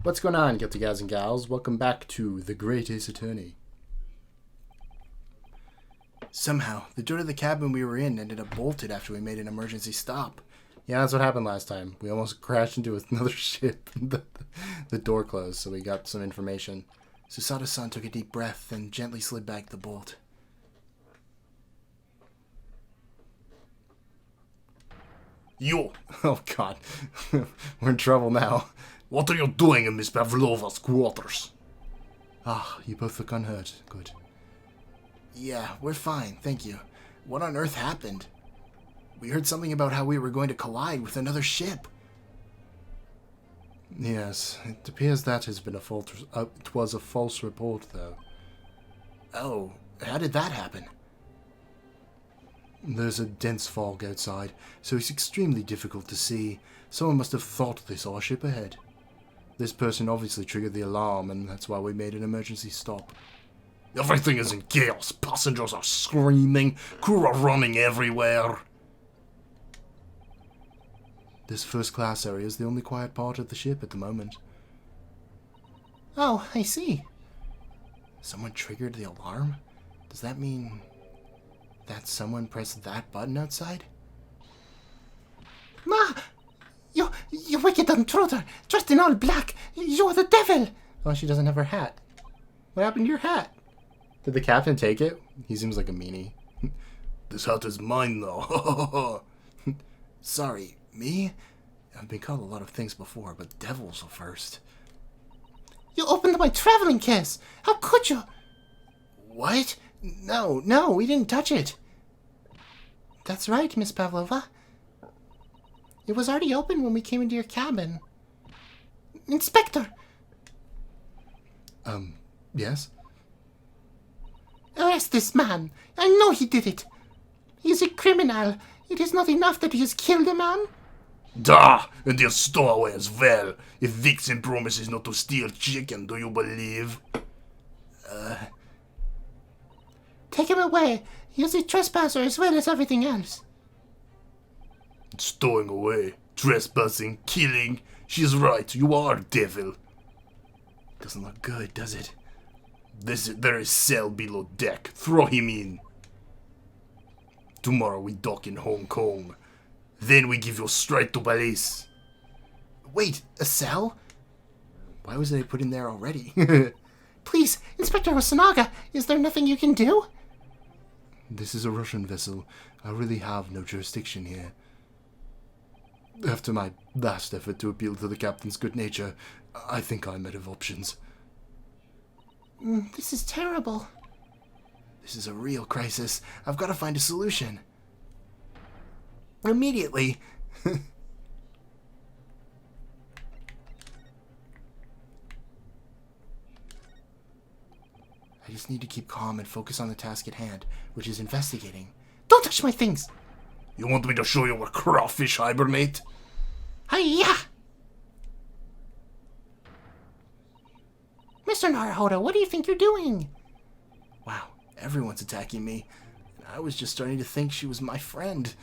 What's going on, guilty guys and gals? Welcome back to The Great Ace Attorney. Somehow, the door to the cabin we were in ended up bolted after we made an emergency stop. Yeah, that's what happened last time. We almost crashed into another ship. The door closed, so we got some information. Susato-san took a deep breath and gently slid back the bolt. You! Oh god. We're in trouble now. What are you doing in Miss Pavlova's quarters? Ah, you both look unhurt. Good. Yeah, we're fine, thank you. What on earth happened? We heard something about how we were going to collide with another ship. Yes, it appears that has been it was a false report, though. Oh, how did that happen? There's a dense fog outside, so it's extremely difficult to see. Someone must have thought they saw a ship ahead. This person obviously triggered the alarm, and that's why we made an emergency stop. Everything is in chaos. Passengers are screaming. Crew are running everywhere. This first class area is the only quiet part of the ship at the moment. Oh, I see. Someone triggered the alarm? Does that mean that someone pressed that button outside? Ma! You wicked intruder! Dressed in all black! You're the devil! Oh, she doesn't have her hat. What happened to your hat? Did the captain take it? He seems like a meanie. This hat is mine now. Sorry, me? I've been called a lot of things before, but devil's the first. You opened my traveling case! How could you? What? No, we didn't touch it. That's right, Miss Pavlova. It was already open when we came into your cabin. Inspector! Yes? Arrest this man. I know he did it. He is a criminal. It is not enough that he has killed a man. Da! And they're stowaway as well. If Vixen promises not to steal chicken, do you believe? Take him away. He is a trespasser as well as everything else. Stowing away, trespassing, killing. She's right, you are devil. Doesn't look good, does it? There is cell below deck. Throw him in. Tomorrow we dock in Hong Kong. Then we give you straight to police. Wait, a cell? Why was they put in there already? Please, Inspector Osanaga, is there nothing you can do? This is a Russian vessel. I really have no jurisdiction here. After my last effort to appeal to the captain's good nature, I think I'm out of options. This is terrible. This is a real crisis. I've got to find a solution. Immediately. I just need to keep calm and focus on the task at hand, which is investigating. Don't touch my things! You want me to show you where crawfish hibernate? Hi-ya! Mr. Naruhodo, what do you think you're doing? Wow, everyone's attacking me. And I was just starting to think she was my friend.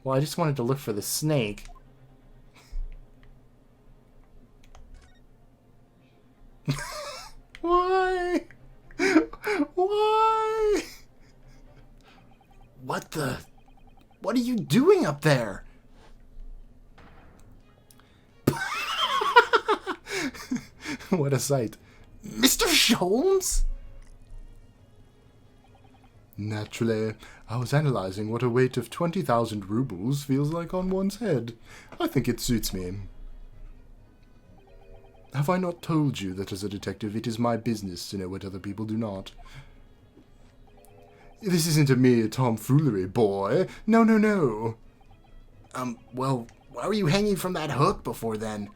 Well, I just wanted to look for the snake. Why? Why? What are you doing up there? What a sight. Mr. Sholmes? Naturally, I was analyzing what a weight of 20,000 rubles feels like on one's head. I think it suits me. Have I not told you that as a detective it is my business to know what other people do not? This isn't a mere tomfoolery, boy. No, no, no. Well, why were you hanging from that hook before then?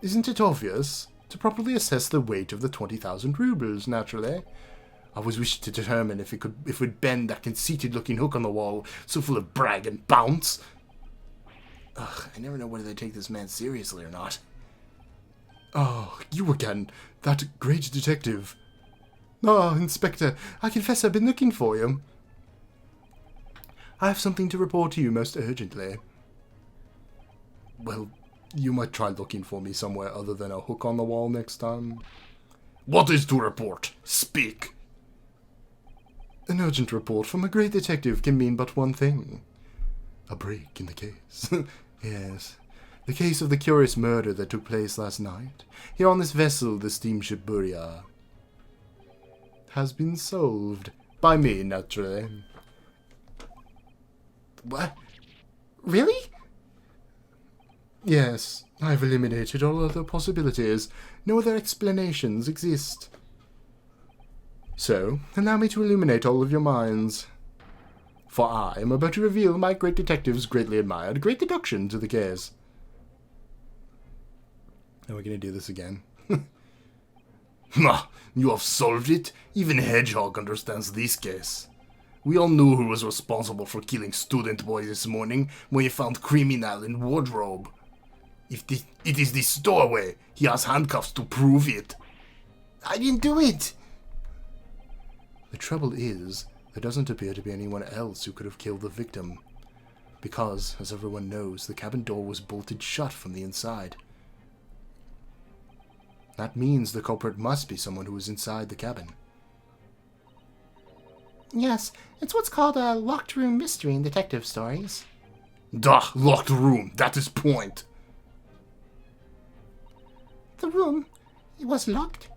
Isn't it obvious? To properly assess the weight of the 20,000 rubles, naturally. I always wished to determine if it would bend that conceited-looking hook on the wall, so full of brag and bounce. Ugh, I never know whether they take this man seriously or not. Oh, you again, that great detective. Ah, Inspector, I confess I've been looking for you. I have something to report to you most urgently. Well, you might try looking for me somewhere other than a hook on the wall next time. What is to report? Speak. An urgent report from a great detective can mean but one thing. A break in the case. Yes. The case of the curious murder that took place last night, here on this vessel, the steamship Buria, has been solved. By me, naturally. What? Really? Yes, I've eliminated all other possibilities. No other explanations exist. So, allow me to illuminate all of your minds. For I am about to reveal my great detective's greatly admired great deduction to the case. Are we going to do this again? Ah, you have solved it? Even Hedgehog understands this case. We all knew who was responsible for killing student boy this morning when he found criminal in wardrobe. If it is the stowaway, he has handcuffs to prove it. I didn't do it! The trouble is, there doesn't appear to be anyone else who could have killed the victim. Because, as everyone knows, the cabin door was bolted shut from the inside. That means the culprit must be someone who was inside the cabin. Yes, it's what's called a locked room mystery in detective stories. Duh, locked room, that is point. The room, it was locked.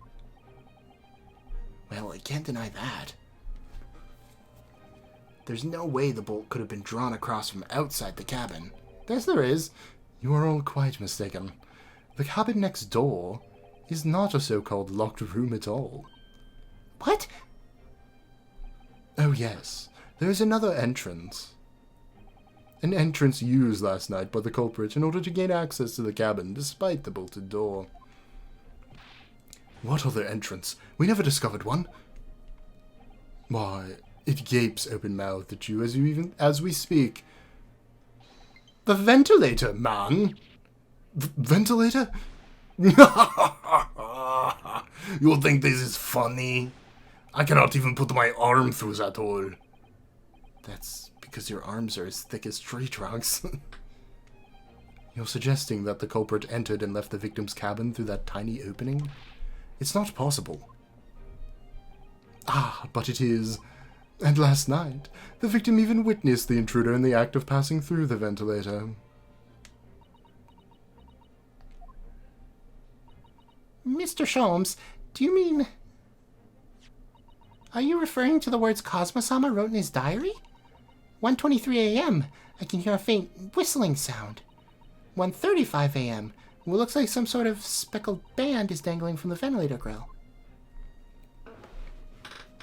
Well, I can't deny that. There's no way the bolt could have been drawn across from outside the cabin. Yes, there is. You are all quite mistaken. The cabin next door is not a so-called locked room at all. What? Oh yes, there is another entrance. An entrance used last night by the culprit in order to gain access to the cabin despite the bolted door. What other entrance? We never discovered one. Why, it gapes open-mouthed at you as we speak. The ventilator, man! Ventilator? You think this is funny? I cannot even put my arm through that hole. That's because your arms are as thick as tree trunks. You're suggesting that the culprit entered and left the victim's cabin through that tiny opening? It's not possible. Ah, but it is. And last night, the victim even witnessed the intruder in the act of passing through the ventilator. Mr. Sholmes, do you mean... Are you referring to the words Cosmo-sama wrote in his diary? 1:23 a.m. I can hear a faint whistling sound. 1:35 a.m. What looks like some sort of speckled band is dangling from the ventilator grill.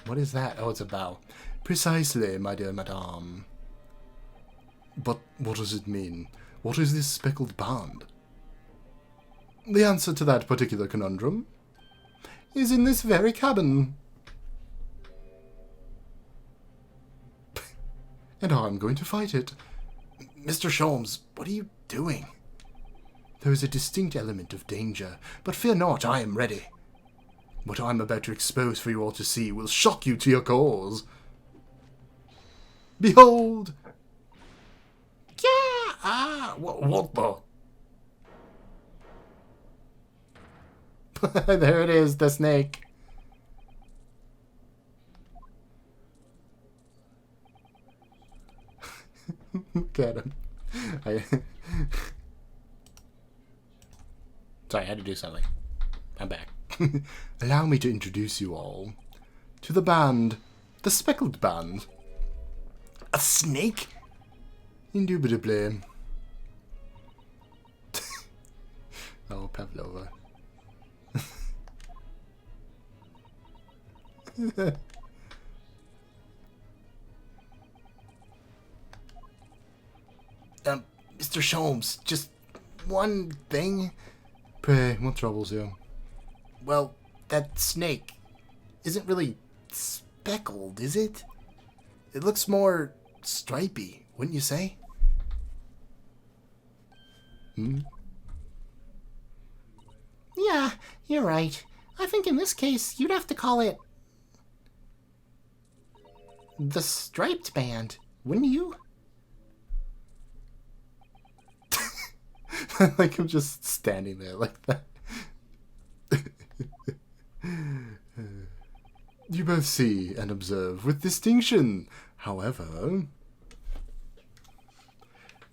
What is that? Oh, it's a bell. Precisely, my dear madame. But what does it mean? What is this speckled band? The answer to that particular conundrum is in this very cabin. And I'm going to fight it. Mr. Sholmes, what are you doing? There is a distinct element of danger, but fear not, I am ready. What I'm about to expose for you all to see will shock you to your cause. Behold! Yeah! Ah, what the? There it is, the snake. Look at him. Sorry, I had to do something. I'm back. Allow me to introduce you all to the band, the Speckled Band. A snake? Indubitably. Oh, Pavlova. Mr. Sholmes, just one thing. Pray, what troubles you? Well, that snake isn't really speckled, is it? It looks more stripy, wouldn't you say? Yeah, you're right. I think in this case, you'd have to call it the striped band, wouldn't you? Like I'm just standing there like that. You both see and observe with distinction. However,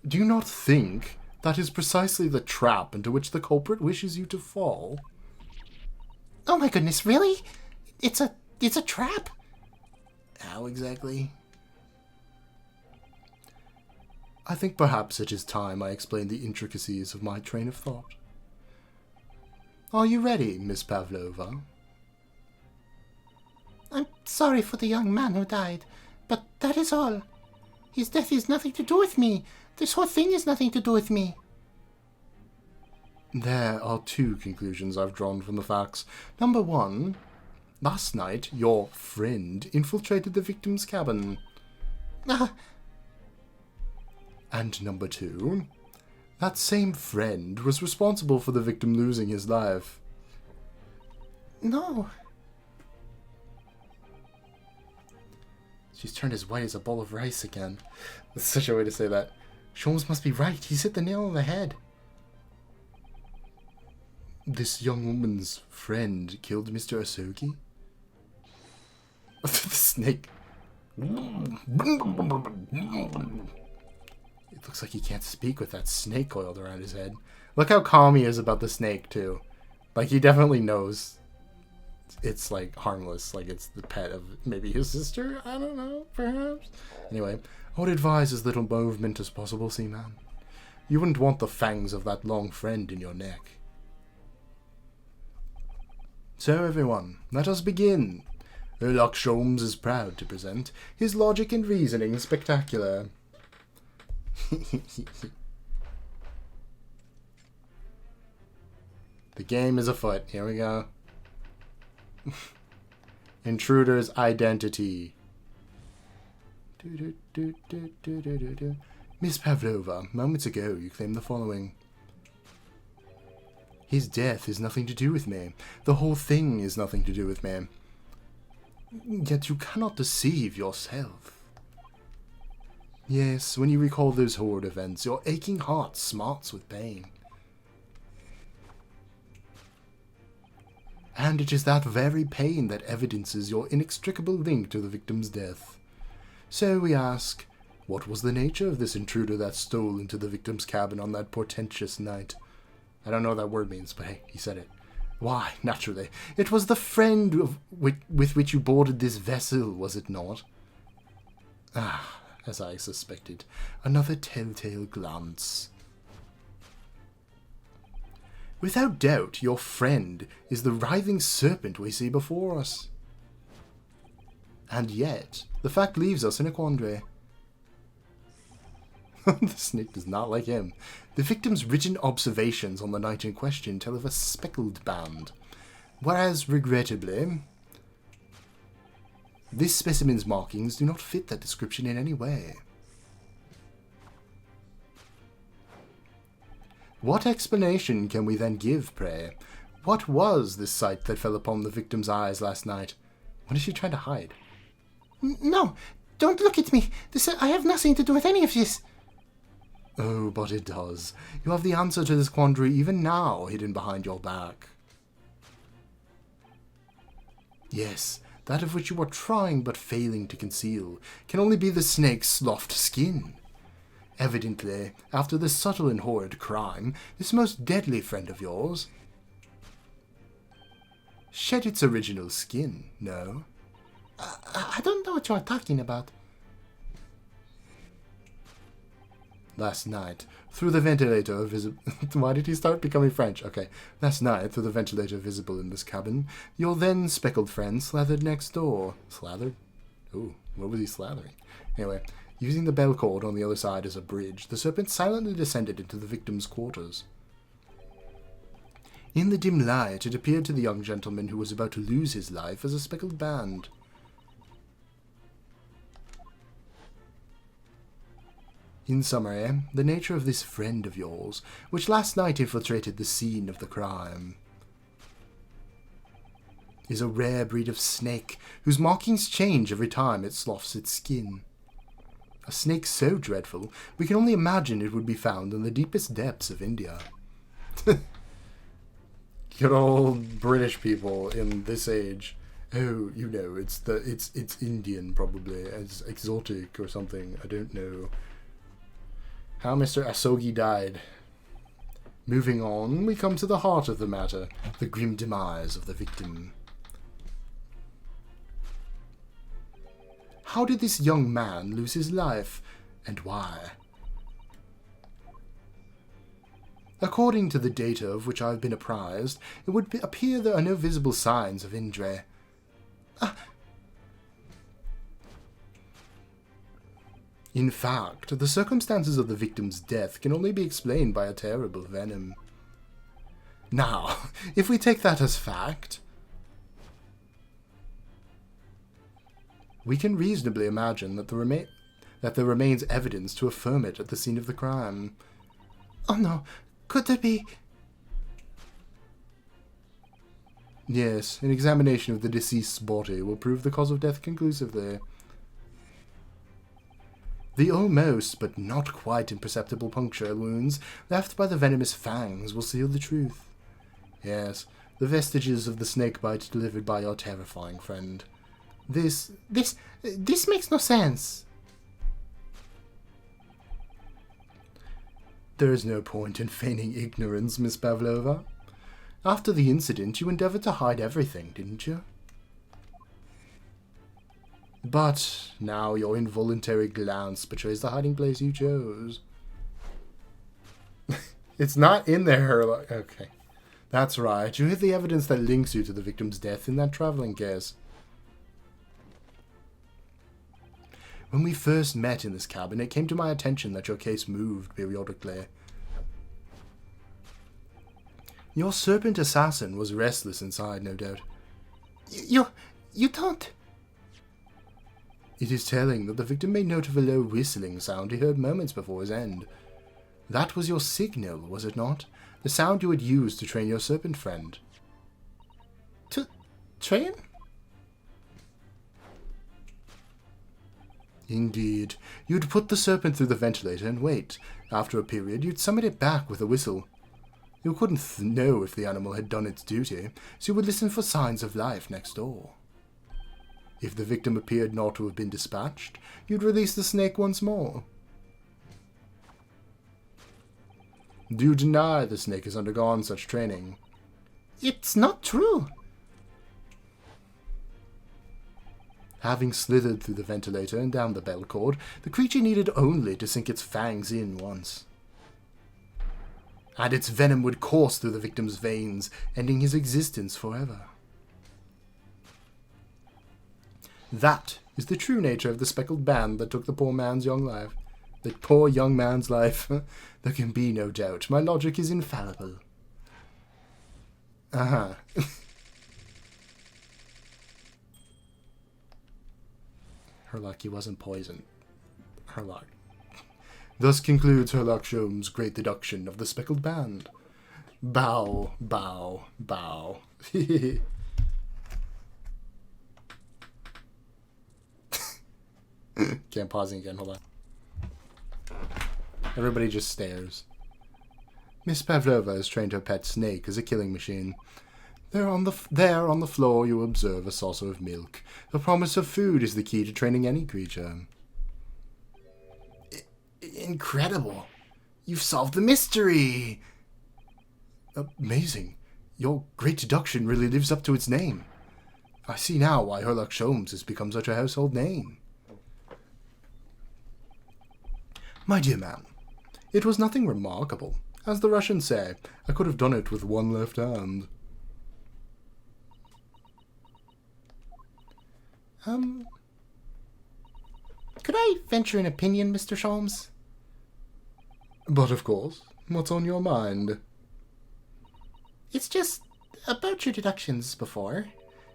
do you not think that is precisely the trap into which the culprit wishes you to fall? Oh my goodness, really? It's a trap? How exactly? I think perhaps it is time I explain the intricacies of my train of thought. Are you ready, Miss Pavlova? I'm sorry for the young man who died, but that is all. His death is nothing to do with me. This whole thing is nothing to do with me. There are two conclusions I've drawn from the facts. Number one, last night your friend infiltrated the victim's cabin. And number two, that same friend was responsible for the victim losing his life. No. She's turned as white as a bowl of rice again. That's such a way to say that. Sholmes must be right. He's hit the nail on the head. This young woman's friend killed Mr. Asogi? The snake. It looks like he can't speak with that snake coiled around his head. Look how calm he is about the snake, too. Like, he definitely knows it's, like, harmless. Like, it's the pet of maybe his sister? I don't know, perhaps? Anyway, I would advise as little movement as possible, Seaman. You wouldn't want the fangs of that long friend in your neck. So, everyone, let us begin. Sherlock Sholmes is proud to present his logic and reasoning spectacular. The game is afoot. Here we go. Intruder's identity. Miss Pavlova, moments ago you claimed the following. His death is nothing to do with me. The whole thing is nothing to do with me. Yet you cannot deceive yourself. Yes, when you recall those horrid events, your aching heart smarts with pain. And it is that very pain that evidences your inextricable link to the victim's death. So we ask, what was the nature of this intruder that stole into the victim's cabin on that portentous night? I don't know what that word means, but hey, he said it. Why, naturally, it was the friend with which you boarded this vessel, was it not? Ah, as I suspected, another telltale glance. Without doubt, your friend is the writhing serpent we see before us. And yet, the fact leaves us in a quandary. The snake does not like him. The victim's written observations on the night in question tell of a speckled band, whereas, regrettably, this specimen's markings do not fit that description in any way. What explanation can we then give, pray? What was this sight that fell upon the victim's eyes last night? What is she trying to hide? No, don't look at me. I have nothing to do with any of this. Oh, but it does. You have the answer to this quandary even now hidden behind your back. Yes, that of which you are trying but failing to conceal can only be the snake's sloughed skin. Evidently, after this subtle and horrid crime, this most deadly friend of yours shed its original skin, no? I don't know what you are talking about. Last night, through the ventilator visible... Why did he start becoming French? Okay. Last night, through the ventilator visible in this cabin, your then speckled friend slathered next door. Slathered? Ooh, what was he slathering? Anyway, using the bell cord on the other side as a bridge, the serpent silently descended into the victim's quarters. In the dim light, it appeared to the young gentleman who was about to lose his life as a speckled band. In summary, the nature of this friend of yours, which last night infiltrated the scene of the crime, is a rare breed of snake whose markings change every time it sloughs its skin. A snake so dreadful, we can only imagine it would be found in the deepest depths of India. Good old British people in this age. Oh, you know, it's Indian probably, as exotic or something. I don't know. How Mr. Asogi died. Moving on, we come to the heart of the matter, the grim demise of the victim. How did this young man lose his life, and why? According to the data of which I have been apprised, it would appear there are no visible signs of injury. In fact, the circumstances of the victim's death can only be explained by a terrible venom. Now, if we take that as fact, we can reasonably imagine that there remains evidence to affirm it at the scene of the crime. Oh no, could there be... Yes, an examination of the deceased's body will prove the cause of death conclusively. The almost, but not quite imperceptible puncture wounds left by the venomous fangs will seal the truth. Yes, the vestiges of the snake bite delivered by your terrifying friend. This makes no sense. There is no point in feigning ignorance, Miss Pavlova. After the incident, you endeavored to hide everything, didn't you? But now your involuntary glance betrays the hiding place you chose. It's not in there. Okay. That's right. You hid the evidence that links you to the victim's death in that traveling case. When we first met in this cabin, it came to my attention that your case moved periodically. Your serpent assassin was restless inside, no doubt. You don't... It is telling that the victim made note of a low whistling sound he heard moments before his end. That was your signal, was it not? The sound you had used to train your serpent friend. To train? Indeed. You'd put the serpent through the ventilator and wait. After a period, you'd summon it back with a whistle. You couldn't know if the animal had done its duty, so you would listen for signs of life next door. If the victim appeared not to have been dispatched, you'd release the snake once more. Do you deny the snake has undergone such training? It's not true. Having slithered through the ventilator and down the bell cord, the creature needed only to sink its fangs in once. And its venom would course through the victim's veins, ending his existence forever. That is the true nature of the speckled band that took the poor man's young life. The poor young man's life. There can be no doubt. My logic is infallible. Her luck he wasn't poisoned. Her luck. Thus concludes Herlock Sholmes' great deduction of the speckled band. Bow, bow, bow. Okay, I'm pausing again, hold on. Everybody just stares. Miss Pavlova has trained her pet snake as a killing machine. There on the floor you observe a saucer of milk. The promise of food is the key to training any creature. Incredible. You've solved the mystery. Amazing. Your great deduction really lives up to its name. I see now why Herlock Sholmes has become such a household name. My dear man, it was nothing remarkable. As the Russians say, I could have done it with one left hand. Could I venture an opinion, Mr. Sholmes? But of course. What's on your mind? It's just about your deductions before.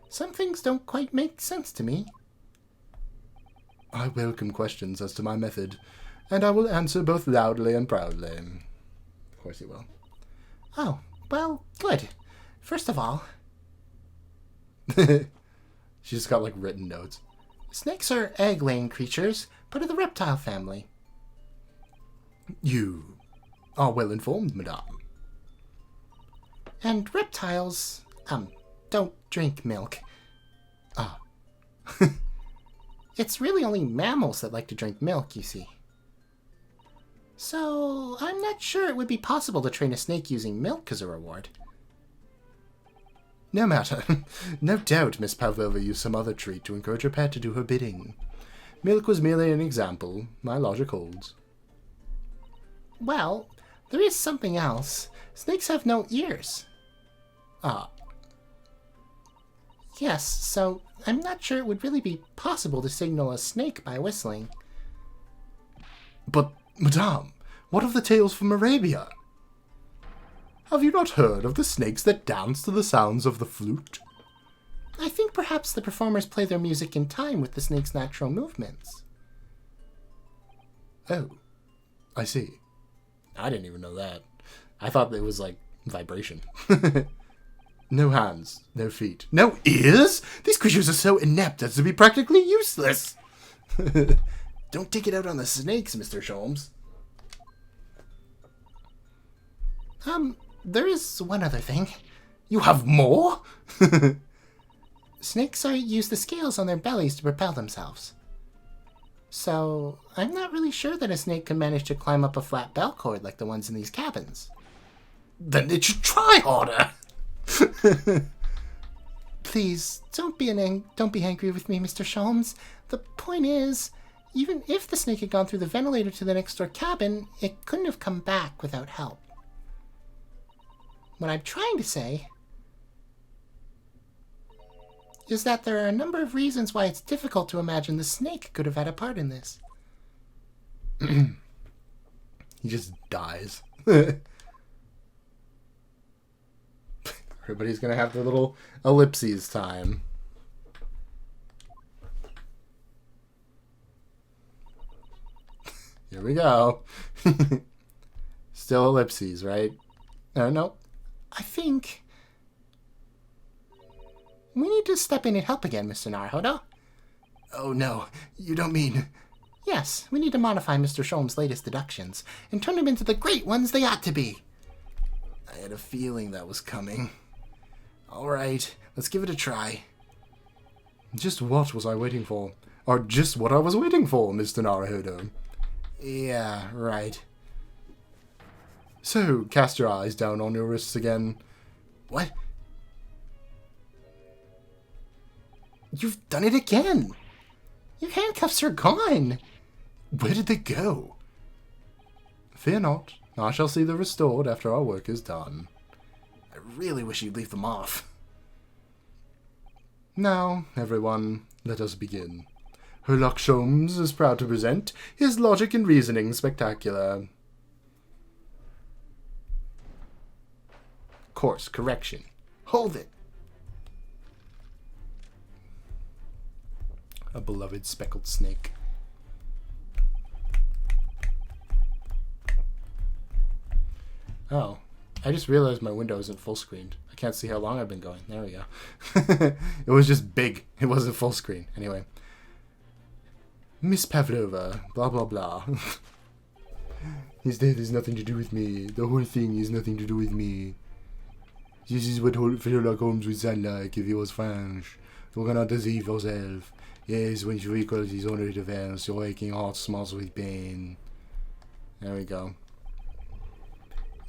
Some things don't quite make sense to me. I welcome questions as to my method, and I will answer both loudly and proudly. Of course you will. Oh, well, good. First of all... She's got, like, written notes. Snakes are egg-laying creatures, part of the reptile family. You are well informed, madame. And reptiles, don't drink milk. Ah. It's really only mammals that like to drink milk, you see. So, I'm not sure it would be possible to train a snake using milk as a reward. No matter. No doubt Miss Pavlova used some other treat to encourage her pet to do her bidding. Milk was merely an example. My logic holds. Well, there is something else. Snakes have no ears. Ah. Yes, so I'm not sure it would really be possible to signal a snake by whistling. But, Madame, what of the tales from Arabia? Have you not heard of the snakes that dance to the sounds of the flute? I think perhaps the performers play their music in time with the snake's natural movements. Oh, I see. I didn't even know that. I thought it was like vibration. No hands, no feet, no ears? These creatures are so inept as to be practically useless. Don't take it out on the snakes, Mr. Sholmes. There is one other thing. You have more? Snakes use the scales on their bellies to propel themselves. So, I'm not really sure that a snake can manage to climb up a flat bell cord like the ones in these cabins. Then it should try harder. Please, don't be angry with me, Mr. Sholmes. The point is, even if the snake had gone through the ventilator to the next door cabin, it couldn't have come back without help. What I'm trying to say is that there are a number of reasons why it's difficult to imagine the snake could have had a part in this. He just dies. Everybody's gonna have their little ellipses time. Here we go. Still ellipses, right? No. I think we need to step in and help again, Mr. Naruhodo. Oh no, you don't mean... Yes, we need to modify Mr. Sholmes' latest deductions and turn them into the great ones they ought to be. I had a feeling that was coming. Alright, let's give it a try. Just what was I waiting for? Or just what I was waiting for, Mr. Naruhodo. Yeah, right. So, cast your eyes down on your wrists again. What? You've done it again! Your handcuffs are gone! Where did they go? Fear not. I shall see them restored after our work is done. I really wish you'd leave them off. Now, everyone, let us begin. Herlock Sholmes is proud to present his Logic and Reasoning Spectacular. Course correction. Hold it. A beloved speckled snake. Oh, I just realized my window isn't full screened. I can't see how long I've been going. There we go. It was just big. It wasn't full screen. Anyway. Miss Pavlova, blah blah blah. His death has nothing to do with me. The whole thing has nothing to do with me. This is what Sherlock Holmes would sound like if he was French. You cannot deceive yourself. Yes, when you recall his own defense, your aching heart smarts with pain. There we go.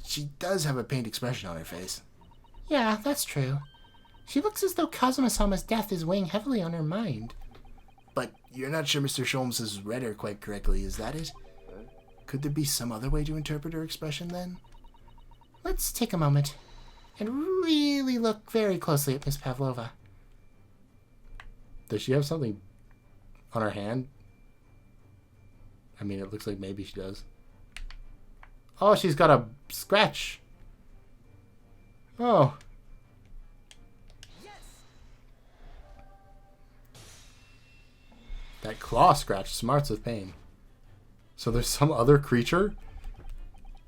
She does have a pained expression on her face. Yeah, that's true. She looks as though Kazuma-sama's death is weighing heavily on her mind. But you're not sure Mr. Sholmes has read her quite correctly, is that it? Could there be some other way to interpret her expression, then? Let's take a moment and really look very closely at Miss Pavlova. Does she have something on her hand? I mean, it looks like maybe she does. Oh, she's got a scratch. Oh. That claw scratch smarts with pain. So there's some other creature?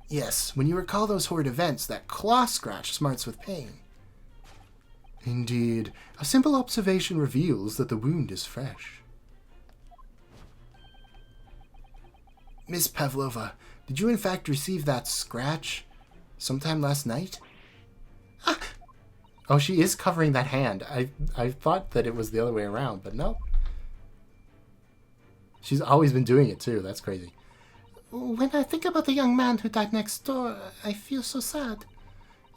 Yes, when you recall those horrid events, that claw scratch smarts with pain. Indeed, a simple observation reveals that the wound is fresh. Miss Pavlova, did you in fact receive that scratch sometime last night? Oh, she is covering that hand. I thought that it was the other way around, but no. She's always been doing it too. That's crazy. When I think about the young man who died next door, I feel so sad.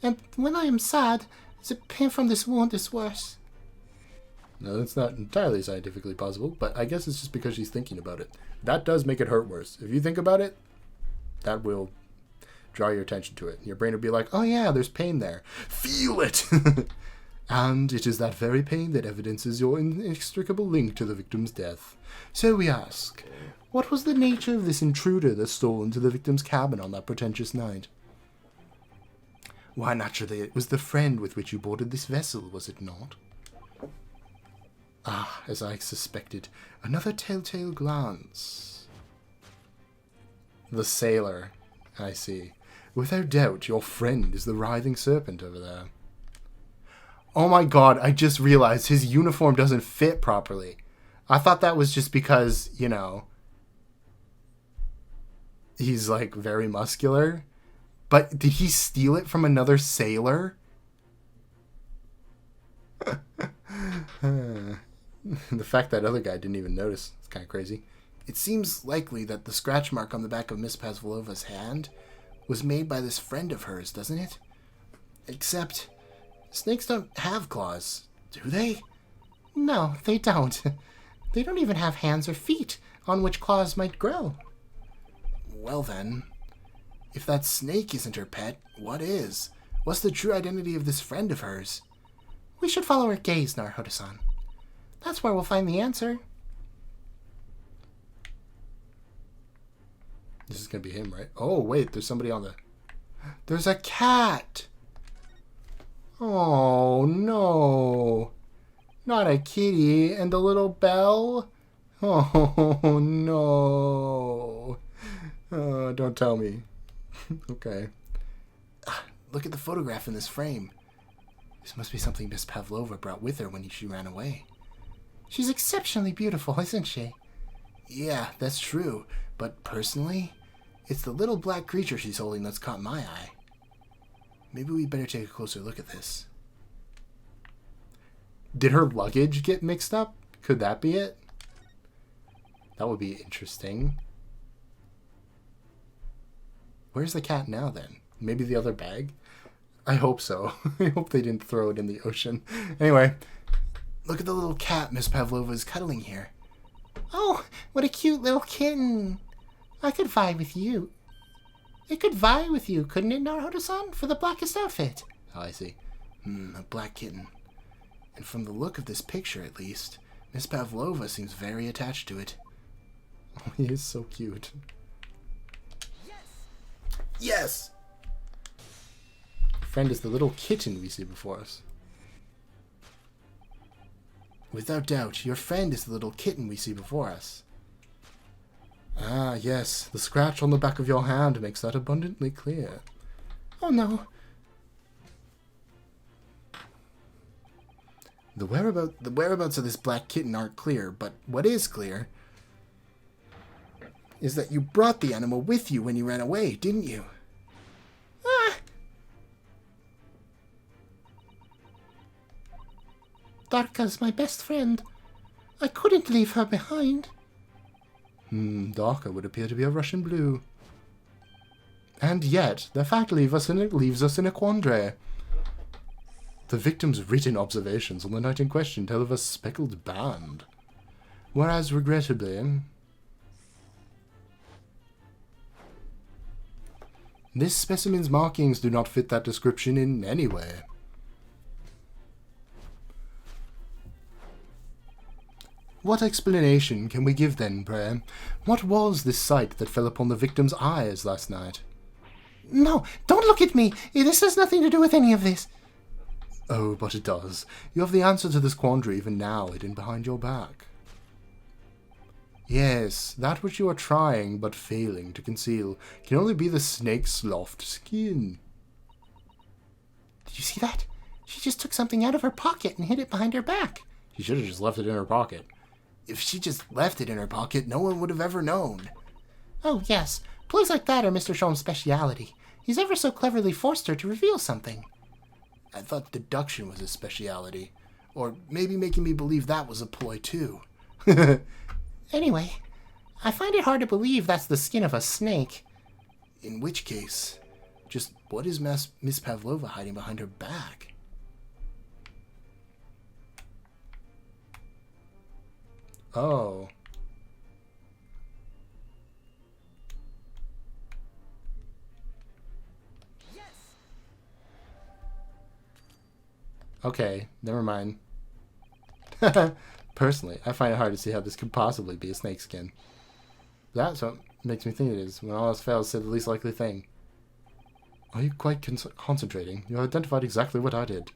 And when I am sad, the pain from this wound is worse. No, that's not entirely scientifically possible, but I guess it's just because she's thinking about it. That does make it hurt worse. If you think about it, that will draw your attention to it. Your brain will be like, oh yeah, there's pain there. Feel it! And it is that very pain that evidences your inextricable link to the victim's death. So we ask, what was the nature of this intruder that stole into the victim's cabin on that pretentious night? Why, naturally, it was the friend with which you boarded this vessel, was it not? Ah, as I suspected, another telltale glance. The sailor, I see. Without doubt, your friend is the writhing serpent over there. Oh my god, I just realized his uniform doesn't fit properly. I thought that was just because, you know, he's like very muscular. But did he steal it from another sailor? The fact that other guy didn't even notice is kind of crazy. It seems likely that the scratch mark on the back of Miss Pavlova's hand was made by this friend of hers, doesn't it? Except snakes don't have claws, do they? No, they don't. They don't even have hands or feet on which claws might grow. Well then, if that snake isn't her pet, what is? What's the true identity of this friend of hers? We should follow her gaze, Naruto-san. That's where we'll find the answer. This is gonna be him, right? Oh, wait, there's somebody on the... There's a cat! Oh, no. Not a kitty and a little bell? Oh, no. Oh, don't tell me. Okay. Look at the photograph in this frame. This must be something Miss Pavlova brought with her when she ran away. She's exceptionally beautiful, isn't she? Yeah, that's true. But personally, it's the little black creature she's holding that's caught my eye. Maybe we'd better take a closer look at this. Did her luggage get mixed up? Could that be it? That would be interesting. Where's the cat now, then? Maybe the other bag? I hope so. I hope they didn't throw it in the ocean. Anyway, look at the little cat Miss Pavlova is cuddling here. Oh, what a cute little kitten. I could vie with you. It could vie with you, couldn't it, Naruto-san, for the blackest outfit? Oh, I see. A black kitten. And from the look of this picture, at least, Miss Pavlova seems very attached to it. Oh, he is so cute. Yes! Friend is the little kitten we see before us. Without doubt, your friend is the little kitten we see before us. Ah, yes, the scratch on the back of your hand makes that abundantly clear. Oh no. The whereabouts of this black kitten aren't clear, but what is clear is that you brought the animal with you when you ran away, didn't you? Ah! Darka's my best friend. I couldn't leave her behind. Darka would appear to be a Russian blue. And yet, the fact leaves us in a quandary. The victim's written observations on the night in question tell of a speckled band. Whereas, regrettably, this specimen's markings do not fit that description in any way. What explanation can we give then, pray? What was this sight that fell upon the victim's eyes last night? No, don't look at me! This has nothing to do with any of this. Oh, but it does. You have the answer to this quandary even now hidden behind your back. Yes, that which you are trying but failing to conceal can only be the snake's soft skin. Did you see that? She just took something out of her pocket and hid it behind her back. She should have just left it in her pocket. If she just left it in her pocket, no one would have ever known. Oh, yes. Ploys like that are Mr. Sholm's speciality. He's ever so cleverly forced her to reveal something. I thought deduction was his speciality. Or maybe making me believe that was a ploy too. Anyway, I find it hard to believe that's the skin of a snake. In which case, just what is Miss Pavlova hiding behind her back? Oh. Okay, never mind. Personally, I find it hard to see how this could possibly be a snakeskin. That's what makes me think it is. When all else fails, say the least likely thing. Are you quite concentrating? You identified exactly what I did.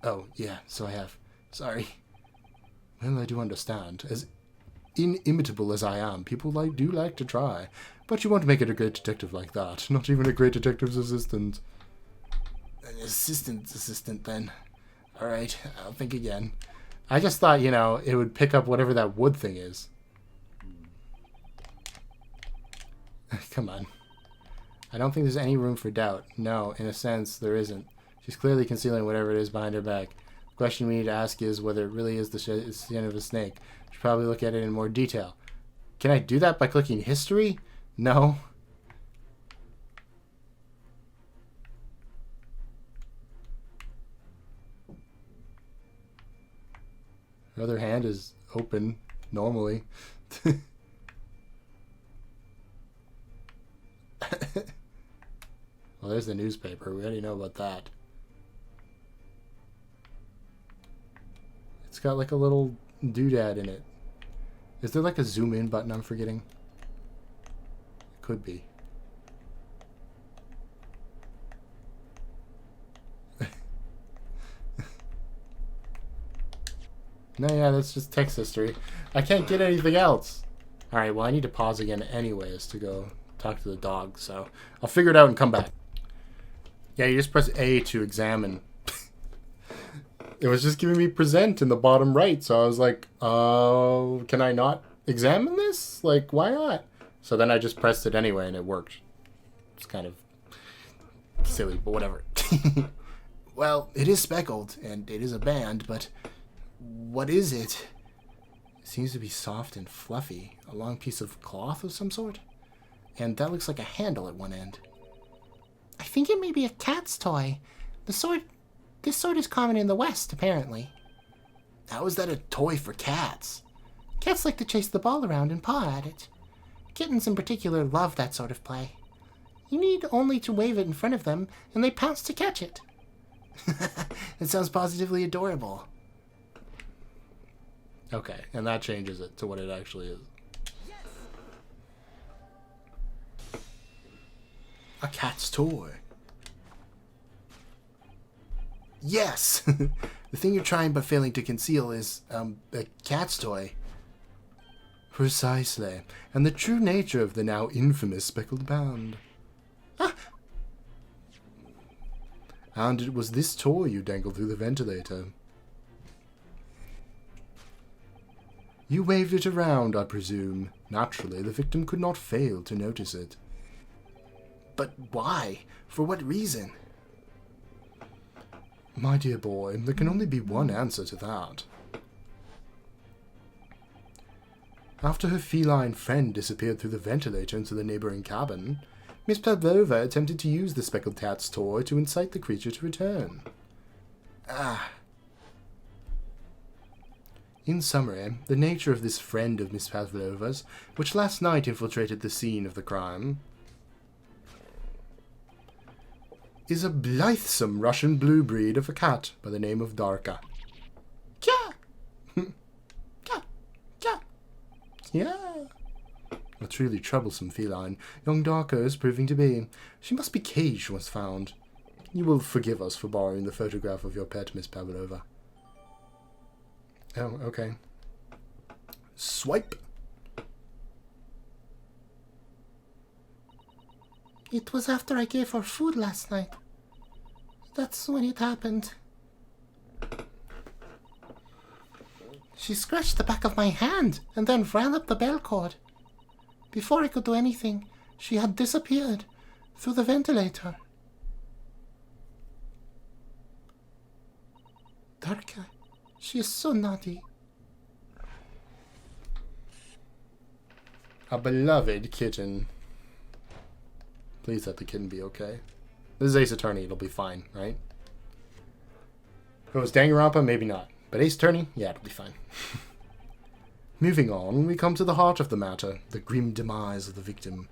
Oh, yeah, so I have. Sorry. Well, I do understand. As inimitable as I am, people do like to try. But you won't make it a great detective like that. Not even a great detective's assistant. An assistant's assistant, then. Alright, I'll think again. I just thought, you know, it would pick up whatever that wood thing is. Come on. I don't think there's any room for doubt. No, in a sense, there isn't. She's clearly concealing whatever it is behind her back. The question we need to ask is whether it really is the skin of a snake. We should probably look at it in more detail. Can I do that by clicking history? No. Her other hand is open, normally. Well, there's the newspaper. We already know about that. It's got like a little doodad in it. Is there like a zoom in button I'm forgetting? It could be. No, yeah, that's just text history. I can't get anything else. Alright, well, I need to pause again anyways to go talk to the dog, so I'll figure it out and come back. Yeah, you just press A to examine. It was just giving me present in the bottom right, so I was like, can I not examine this? Like, why not? So then I just pressed it anyway, and it worked. It's kind of silly, but whatever. Well, it is speckled, and it is a band, but what is it? It seems to be soft and fluffy. A long piece of cloth of some sort? And that looks like a handle at one end. I think it may be a cat's toy. This sort is common in the West, apparently. How is that a toy for cats? Cats like to chase the ball around and paw at it. Kittens in particular love that sort of play. You need only to wave it in front of them, and they pounce to catch it. It sounds positively adorable. Okay, and that changes it to what it actually is. A cat's toy. Yes! The thing you're trying but failing to conceal is, a cat's toy. Precisely. And the true nature of the now infamous speckled band. Ah! And it was this toy you dangled through the ventilator. You waved it around, I presume. Naturally, the victim could not fail to notice it. But why? For what reason? My dear boy, there can only be one answer to that. After her feline friend disappeared through the ventilator into the neighboring cabin, Miss Pavlova attempted to use the speckled cat's toy to incite the creature to return. Ah. In summary, the nature of this friend of Miss Pavlova's, which last night infiltrated the scene of the crime, is a blithesome Russian blue breed of a cat by the name of Darka. Kya! Kya! Kya! Yeah. A truly troublesome feline, young Darka is proving to be. She must be caged once found. You will forgive us for borrowing the photograph of your pet, Miss Pavlova. Oh, okay. Swipe. It was after I gave her food last night. That's when it happened. She scratched the back of my hand and then ran up the bell cord. Before I could do anything, she had disappeared through the ventilator. Tarka. She is so naughty. A beloved kitten. Please let the kitten be okay. This is Ace Attorney, it'll be fine, right? If it was Danganronpa, maybe not. But Ace Attorney, yeah, it'll be fine. Moving on, we come to the heart of the matter, the grim demise of the victim.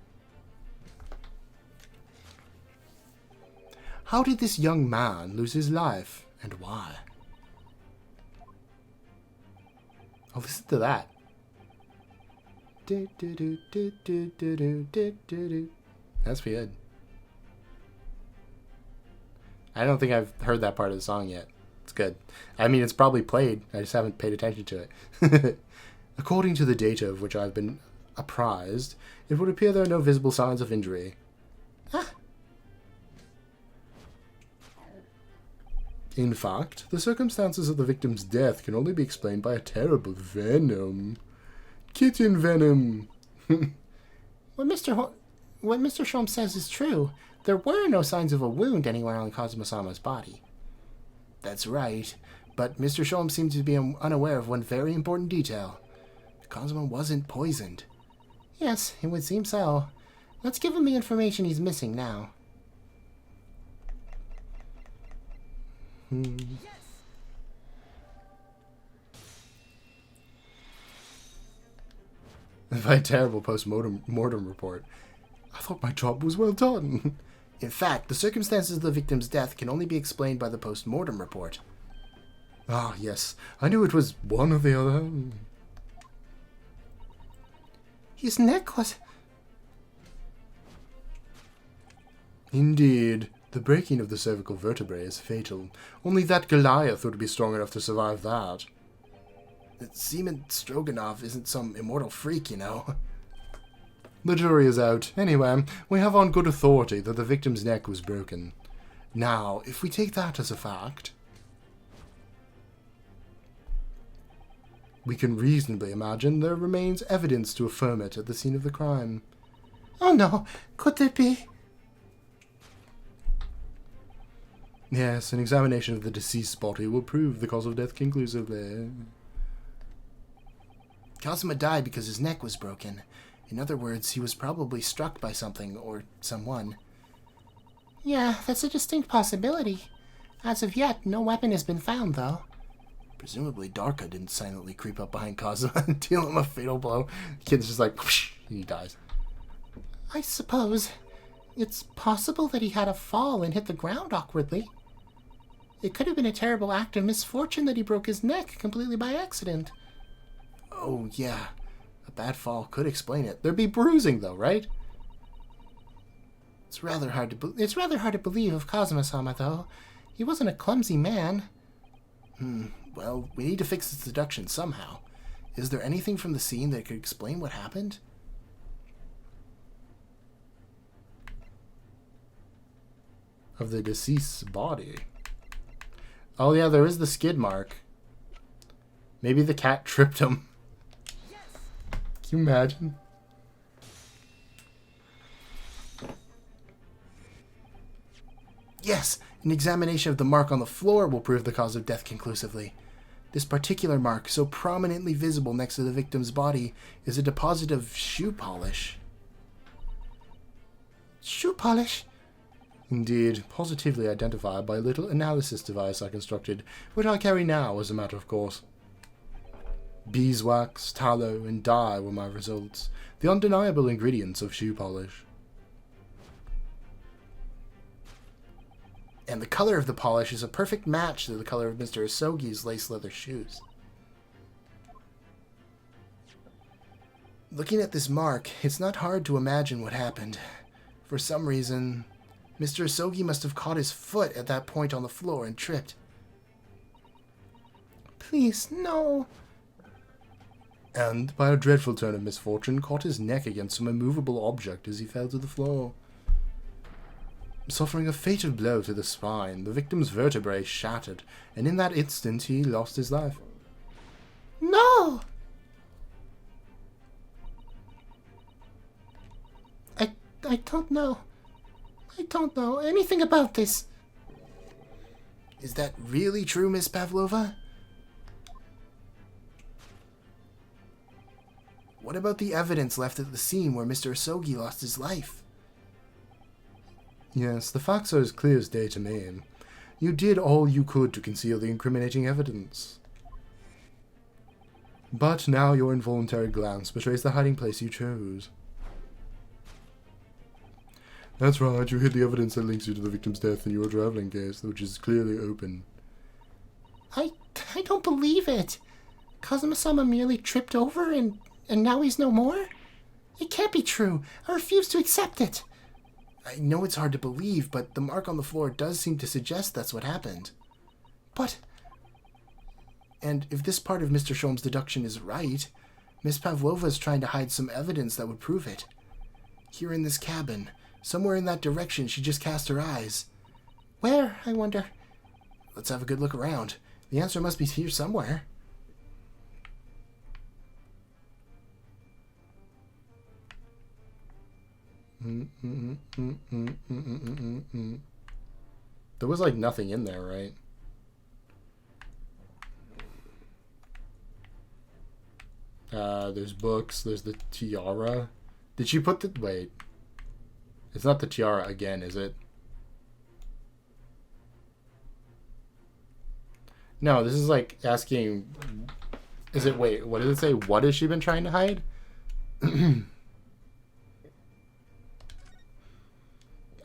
How did this young man lose his life, and why? Oh, listen to that. That's good. I don't think I've heard that part of the song yet. It's good. I mean, it's probably played. I just haven't paid attention to it. According to the data of which I've been apprised, it would appear there are no visible signs of injury. Ah. In fact, the circumstances of the victim's death can only be explained by a terrible venom. Kitten venom! What Mr. Sholmes says is true. There were no signs of a wound anywhere on Kazuma-sama's body. That's right, but Mr. Sholmes seems to be unaware of one very important detail. Kazuma wasn't poisoned. Yes, it would seem so. Let's give him the information he's missing now. By a terrible post-mortem report. I thought my job was well done. In fact, the circumstances of the victim's death can only be explained by the post-mortem report. Ah, yes. I knew it was one or the other. His neck was... Indeed. The breaking of the cervical vertebrae is fatal. Only that Goliath would be strong enough to survive that. Seaman Stroganoff isn't some immortal freak, you know. The jury is out. Anyway, we have on good authority that the victim's neck was broken. Now, if we take that as a fact, we can reasonably imagine there remains evidence to affirm it at the scene of the crime. Oh no, could there be? Yes, an examination of the deceased's body will prove the cause of death conclusively. Kazuma died because his neck was broken. In other words, he was probably struck by something or someone. Yeah, that's a distinct possibility. As of yet, no weapon has been found, though. Presumably Darka didn't silently creep up behind Kazuma and deal him a fatal blow. The kid's just like, whoosh, he dies. I suppose it's possible that he had a fall and hit the ground awkwardly. It could have been a terrible act of misfortune that he broke his neck completely by accident. Oh, yeah. A bad fall could explain it. There'd be bruising, though, right? It's rather hard to believe of Kazuma-sama, though. He wasn't a clumsy man. Well, we need to fix the seduction somehow. Is there anything from the scene that could explain what happened? Of the deceased's body. Oh, yeah, there is the skid mark. Maybe the cat tripped him. Can you imagine? Yes, an examination of the mark on the floor will prove the cause of death conclusively. This particular mark, so prominently visible next to the victim's body, is a deposit of shoe polish. Shoe polish? Indeed, positively identified by a little analysis device I constructed, which I carry now as a matter of course. Beeswax, tallow, and dye were my results, the undeniable ingredients of shoe polish. And the color of the polish is a perfect match to the color of Mr. Asogi's lace leather shoes. Looking at this mark, it's not hard to imagine what happened. For some reason, Mr. Asogi must have caught his foot at that point on the floor and tripped. Please, no. And, by a dreadful turn of misfortune, caught his neck against some immovable object as he fell to the floor. Suffering a fatal blow to the spine, the victim's vertebrae shattered, and in that instant he lost his life. No! I don't know. I don't know anything about this. Is that really true, Miss Pavlova? What about the evidence left at the scene where Mr. Asogi lost his life? Yes, the facts are as clear as day to me. You did all you could to conceal the incriminating evidence. But now your involuntary glance betrays the hiding place you chose. That's right, you hid the evidence that links you to the victim's death in your traveling case, which is clearly open. I don't believe it. Kazuma-sama merely tripped over and now he's no more? It can't be true. I refuse to accept it. I know it's hard to believe, but the mark on the floor does seem to suggest that's what happened. But... And if this part of Mr. Shom's deduction is right, Miss Pavlova is trying to hide some evidence that would prove it. Here in this cabin, somewhere in that direction, she just cast her eyes. Where, I wonder? Let's have a good look around. The answer must be here somewhere. There was like nothing in there, right? There's books, there's the tiara. Did she put the... Wait. It's not the tiara again, is it? No, this is like asking... Is it... Wait, what does it say? What has she been trying to hide? I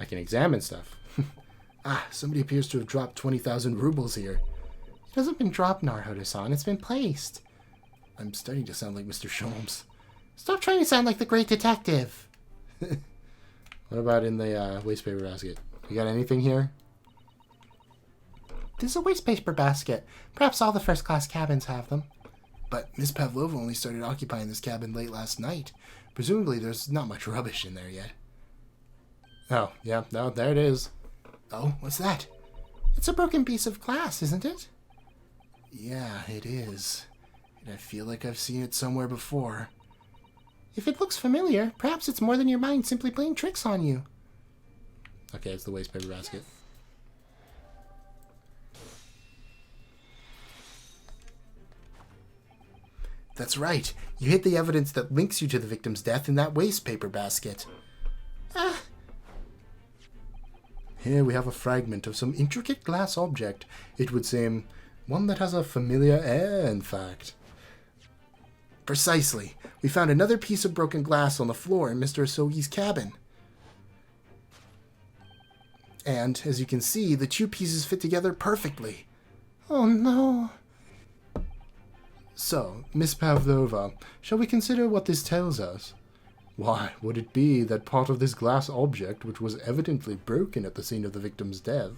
can examine stuff. Somebody appears to have dropped 20,000 rubles here. It hasn't been dropped, Naruhodo-san. It's been placed. I'm starting to sound like Mr. Sholmes. Stop trying to sound like the great detective. What about in the wastepaper basket? You got anything here? This is a wastepaper basket. Perhaps all the first-class cabins have them. But Miss Pavlova only started occupying this cabin late last night. Presumably there's not much rubbish in there yet. Oh, yeah, no, there it is. Oh, what's that? It's a broken piece of glass, isn't it? Yeah, it is. And I feel like I've seen it somewhere before. If it looks familiar, perhaps it's more than your mind simply playing tricks on you. Okay, it's the wastepaper basket. That's right. You hid the evidence that links you to the victim's death in that wastepaper basket. Here we have a fragment of some intricate glass object. It would seem one that has a familiar air, in fact. Precisely. We found another piece of broken glass on the floor in Mr. Asogi's cabin. And, as you can see, the two pieces fit together perfectly. Oh no. So, Miss Pavlova, shall we consider what this tells us? Why, would it be that part of this glass object, which was evidently broken at the scene of the victim's death,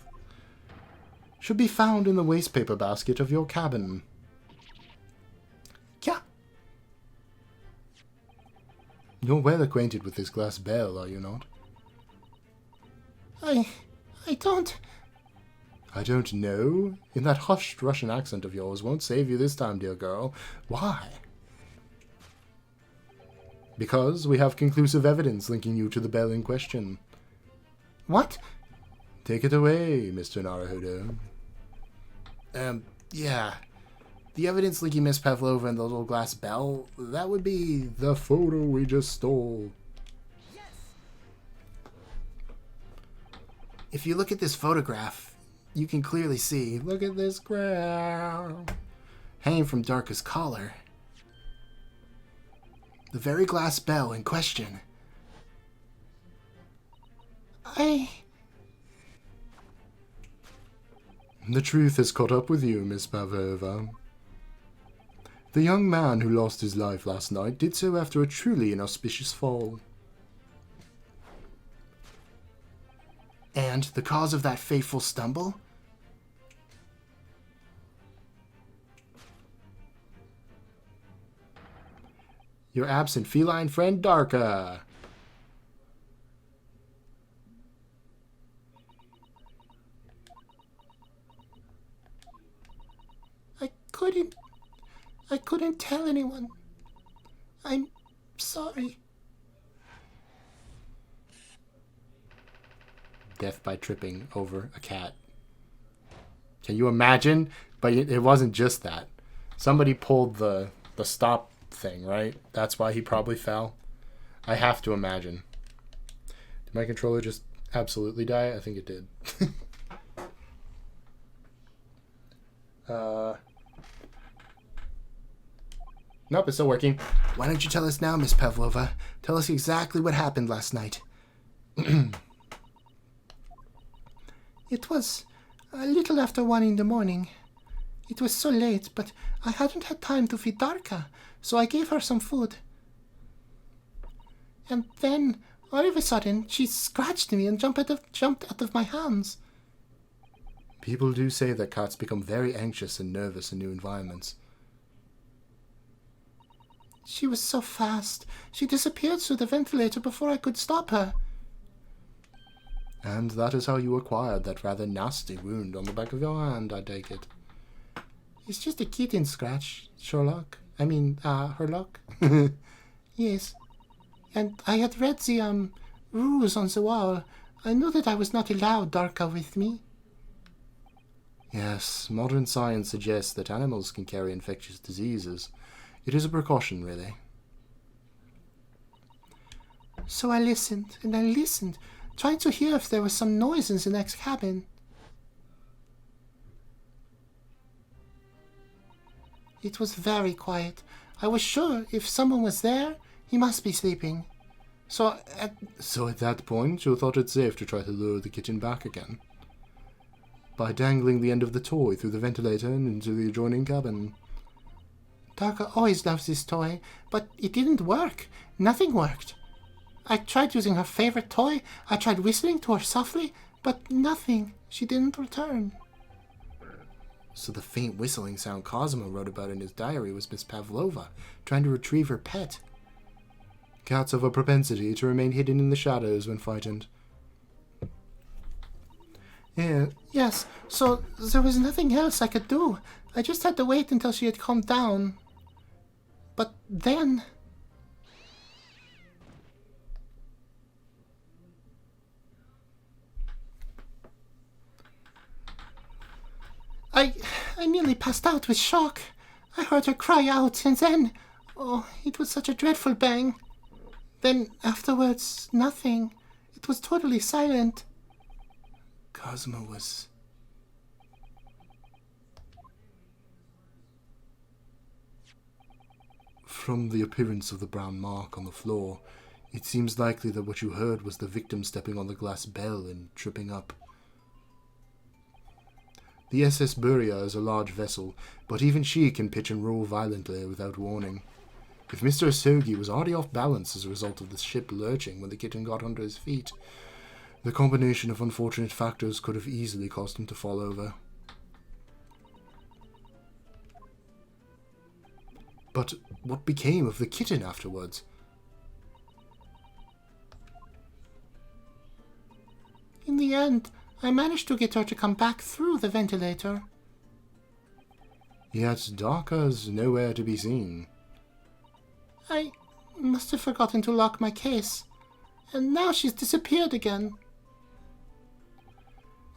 should be found in the wastepaper basket of your cabin? Yeah. You're well acquainted with this glass bell, are you not? I don't... I don't know. In that hushed Russian accent of yours won't save you this time, dear girl. Why? Because we have conclusive evidence linking you to the bell in question. What? Take it away, Mr. Naruhodo. Yeah. The evidence linking Miss Pavlova and the little glass bell, that would be... The photo we just stole. If you look at this photograph, you can clearly see, look at this crown, hanging from Darka's collar. The very glass bell in question. The truth has caught up with you, Miss Pavlova. The young man who lost his life last night did so after a truly inauspicious fall. And the cause of that fateful stumble? Your absent feline friend, Darka. I couldn't tell anyone. I'm sorry. Death by tripping over a cat. Can you imagine? But it wasn't just that. Somebody pulled the stop thing, right? That's why he probably fell. I have to imagine. Did my controller just absolutely die? I think it did. Nope, it's still working. Why don't you tell us now, Miss Pavlova? Tell us exactly what happened last night. It was a little after 1 in the morning. It was so late, but I hadn't had time to feed Darka, so I gave her some food. And then, all of a sudden, she scratched me and jumped out of my hands. People do say that cats become very anxious and nervous in new environments. She was so fast. She disappeared through the ventilator before I could stop her. And that is how you acquired that rather nasty wound on the back of your hand, I take it. It's just a kitten scratch, Sherlock. Herlock. Yes. And I had read the, rules on the wall. I knew that I was not allowed Darka with me. Yes, modern science suggests that animals can carry infectious diseases. It is a precaution, really. So I listened, and I listened, trying to hear if there was some noise in the next cabin. It was very quiet. I was sure if someone was there, he must be sleeping. So at that point, you thought it safe to try to lure the kitten back again? By dangling the end of the toy through the ventilator and into the adjoining cabin. Darka always loves this toy, but it didn't work. Nothing worked. I tried using her favorite toy. I tried whistling to her softly, but nothing. She didn't return. So the faint whistling sound Cosimo wrote about in his diary was Miss Pavlova trying to retrieve her pet. Cats have a propensity to remain hidden in the shadows when frightened. Yeah. Yes, so there was nothing else I could do. I just had to wait until she had calmed down. But then... I nearly passed out with shock. I heard her cry out, and then... Oh, it was such a dreadful bang. Then, afterwards, nothing. It was totally silent. Cosimo was... From the appearance of the brown mark on the floor, it seems likely that what you heard was the victim stepping on the glass bell and tripping up. The SS Buria is a large vessel, but even she can pitch and roll violently without warning. If Mr. Asogi was already off balance as a result of the ship lurching when the kitten got under his feet, the combination of unfortunate factors could have easily caused him to fall over. But what became of the kitten afterwards? In the end, I managed to get her to come back through the ventilator. Yet Darka's nowhere to be seen. I must have forgotten to lock my case, and now she's disappeared again.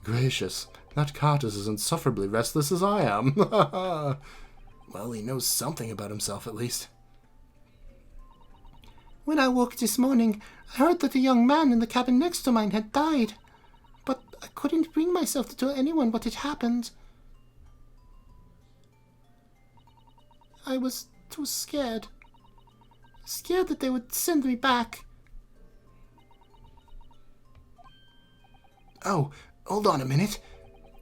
Gracious, that cat is as insufferably restless as I am. Well, he knows something about himself, at least. When I woke this morning, I heard that a young man in the cabin next to mine had died. But I couldn't bring myself to tell anyone what had happened. I was too scared. Scared that they would send me back. Oh, hold on a minute.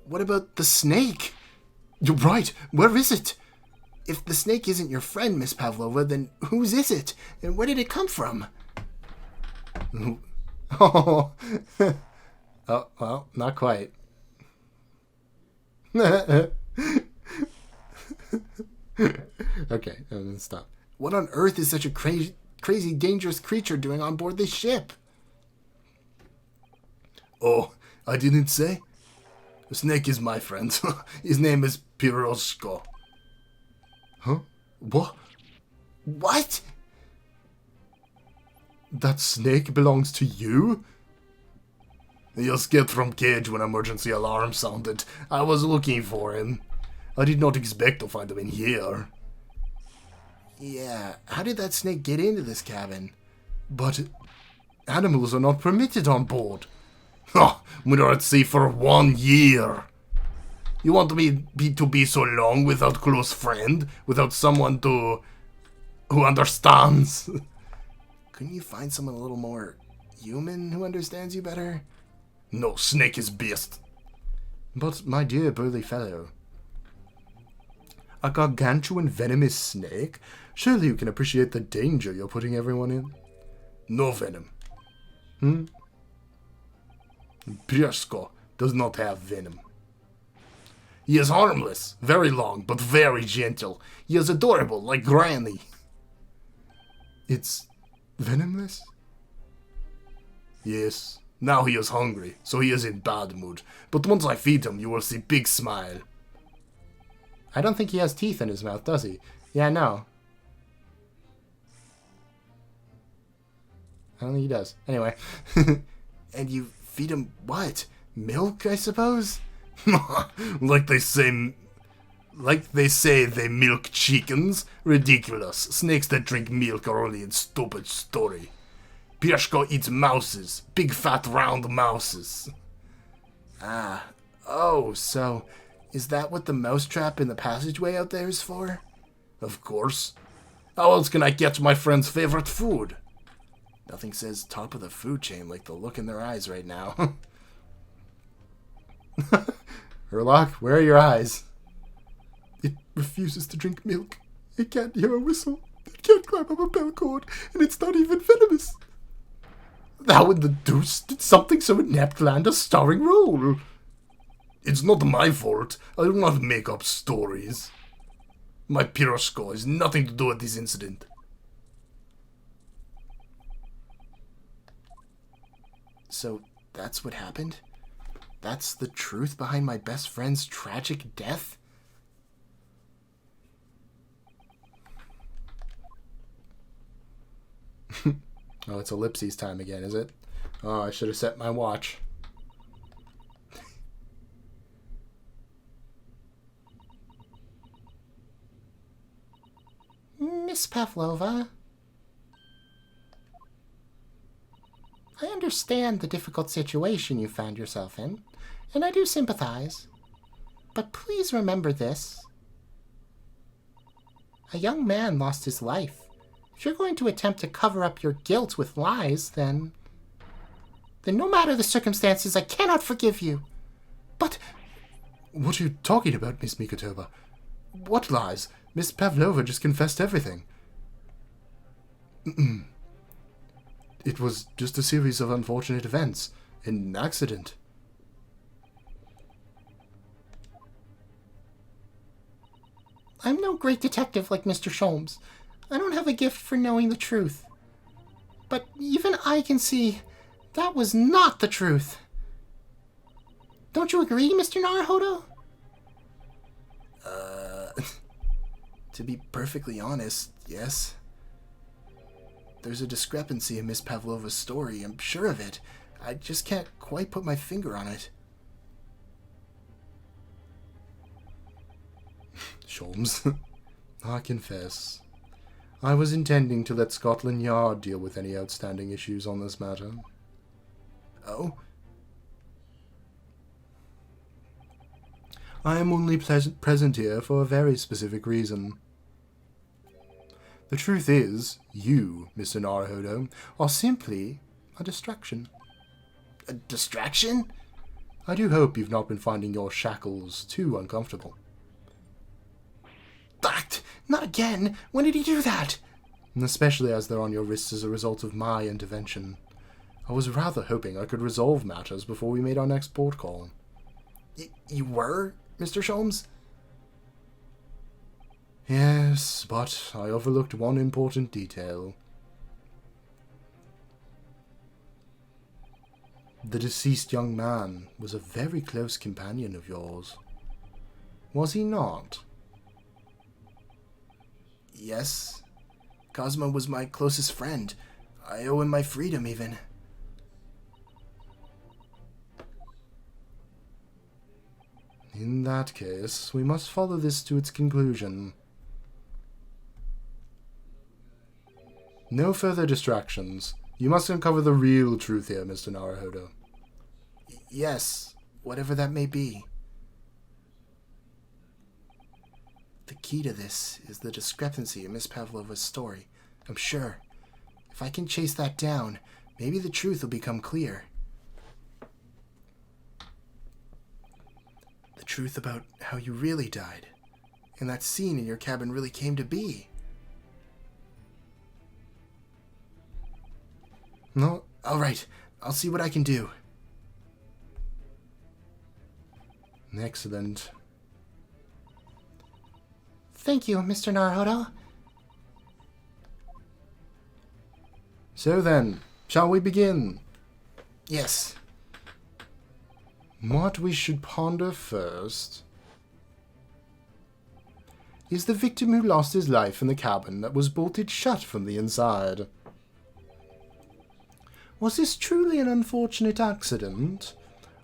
What about the snake? You're right. Where is it? If the snake isn't your friend, Miss Pavlova, then whose is it? And where did it come from? Oh, oh well, not quite. Okay, stop. What on earth is such a crazy, dangerous creature doing on board this ship? Oh, I didn't say? The snake is my friend. His name is Piroshko. Huh? What? What? That snake belongs to you? He escaped from cage when emergency alarm sounded. I was looking for him. I did not expect to find him in here. Yeah, how did that snake get into this cabin? But animals are not permitted on board. Ha! We were at sea for 1 year. You want me to be so long without close friend? Without someone who understands? Couldn't you find someone a little more human who understands you better? No, snake is best. But, my dear burly fellow, a gargantuan venomous snake? Surely you can appreciate the danger you're putting everyone in? No venom. Piersko does not have venom. He is harmless, very long, but very gentle. He is adorable, like Granny. It's venomless? Yes. Now he is hungry, so he is in bad mood. But once I feed him, you will see big smile. I don't think he has teeth in his mouth, does he? Yeah, no. I don't think he does. Anyway. And you feed him what? Milk, I suppose? Like they say they milk chickens? Ridiculous. Snakes that drink milk are only in stupid story. Piersko eats mouses. Big fat round mouses. Ah. Oh, so is that what the mousetrap in the passageway out there is for? Of course. How else can I catch my friend's favorite food? Nothing says top of the food chain like the look in their eyes right now. Herlock, where are your eyes? It refuses to drink milk. It can't hear a whistle. It can't climb up a bell cord. And it's not even venomous. How in the deuce did something so inept land a starring role? It's not my fault. I do not make up stories. My Piersko has nothing to do with this incident. So that's what happened? That's the truth behind my best friend's tragic death? Oh, it's ellipses time again, is it? Oh, I should have set my watch. Miss Pavlova? I understand the difficult situation you found yourself in, and I do sympathize. But please remember this. A young man lost his life. If you're going to attempt to cover up your guilt with lies, then no matter the circumstances, I cannot forgive you. But what are you talking about, Miss Mikotoba? What lies? Miss Pavlova just confessed everything. It was just a series of unfortunate events. An accident. I'm no great detective like Mr. Sholmes. I don't have a gift for knowing the truth. But even I can see that was not the truth. Don't you agree, Mr. Naruhodo? To be perfectly honest, yes. There's a discrepancy in Miss Pavlova's story, I'm sure of it. I just can't quite put my finger on it. Sholmes, I confess. I was intending to let Scotland Yard deal with any outstanding issues on this matter. Oh? I am only present here for a very specific reason. The truth is, you, Mr. Naruhodo, are simply a distraction. A distraction? I do hope you've not been finding your shackles too uncomfortable. That! Not again! When did he do that? And especially as they're on your wrists as a result of my intervention. I was rather hoping I could resolve matters before we made our next port call. You were, Mr. Sholmes? Yes, but I overlooked one important detail. The deceased young man was a very close companion of yours. Was he not? Yes. Cosmo was my closest friend. I owe him my freedom, even. In that case, we must follow this to its conclusion. No further distractions. You must uncover the real truth here, Mr. Naruhodo. Yes, whatever that may be. The key to this is the discrepancy in Miss Pavlova's story, I'm sure. If I can chase that down, maybe the truth will become clear. The truth about how you really died, and that scene in your cabin really came to be. No, All right, I'll see what I can do. excellent. Thank you, Mr. Naruhodo. So then, shall we begin? Yes. What we should ponder first is the victim who lost his life in the cabin that was bolted shut from the inside. Was this truly an unfortunate accident?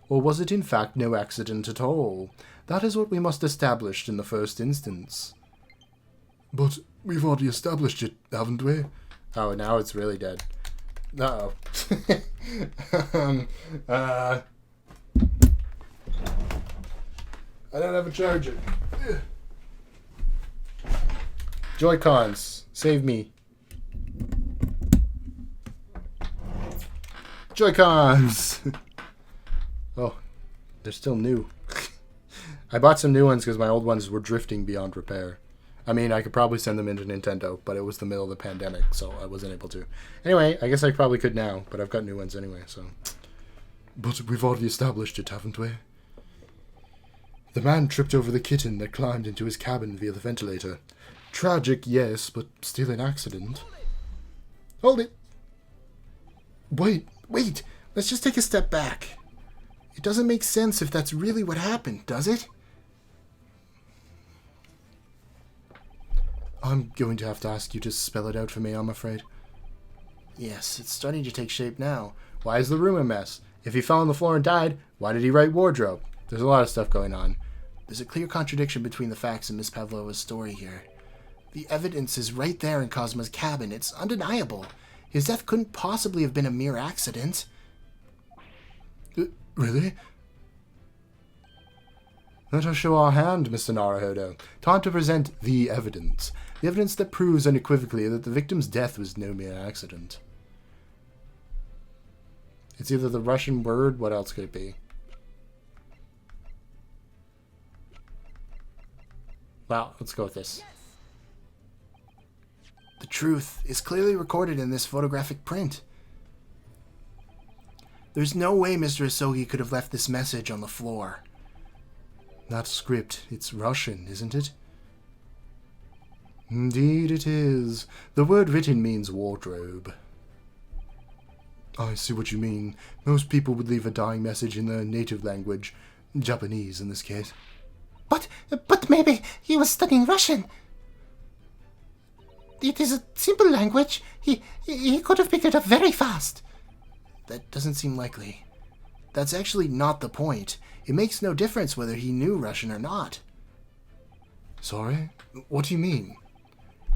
Or was it in fact no accident at all? That is what we must establish in the first instance. But we've already established it, haven't we? Oh, now it's really dead. Uh-oh. I don't have a charger. Joy-Cons, save me. Joy-Cons! Oh, they're still new. I bought some new ones because my old ones were drifting beyond repair. I mean, I could probably send them into Nintendo, but it was the middle of the pandemic, so I wasn't able to. Anyway, I guess I probably could now, but I've got new ones anyway, so... But we've already established it, haven't we? The man tripped over the kitten that climbed into his cabin via the ventilator. Tragic, yes, but still an accident. Hold it! Wait, let's just take a step back. It doesn't make sense if that's really what happened, does it? I'm going to have to ask you to spell it out for me, I'm afraid. Yes, it's starting to take shape now. Why is the room a mess? If he fell on the floor and died, why did he write wardrobe? There's a lot of stuff going on. There's a clear contradiction between the facts and Miss Pavlova's story here. The evidence is right there in Cosmo's cabin. It's undeniable. His death couldn't possibly have been a mere accident. Really? Let us show our hand, Mr. Naruhodo. Time to present the evidence. The evidence that proves unequivocally that the victim's death was no mere accident. It's either the Russian word, what else could it be? Well, let's go with this. The truth is clearly recorded in this photographic print. There's no way Mr. Asogi could have left this message on the floor. That script, it's Russian, isn't it? Indeed it is. The word written means wardrobe. I see what you mean. Most people would leave a dying message in their native language. Japanese, in this case. But maybe he was studying Russian. It is a simple language. He could have picked it up very fast. That doesn't seem likely. That's actually not the point. It makes no difference whether he knew Russian or not. Sorry? What do you mean?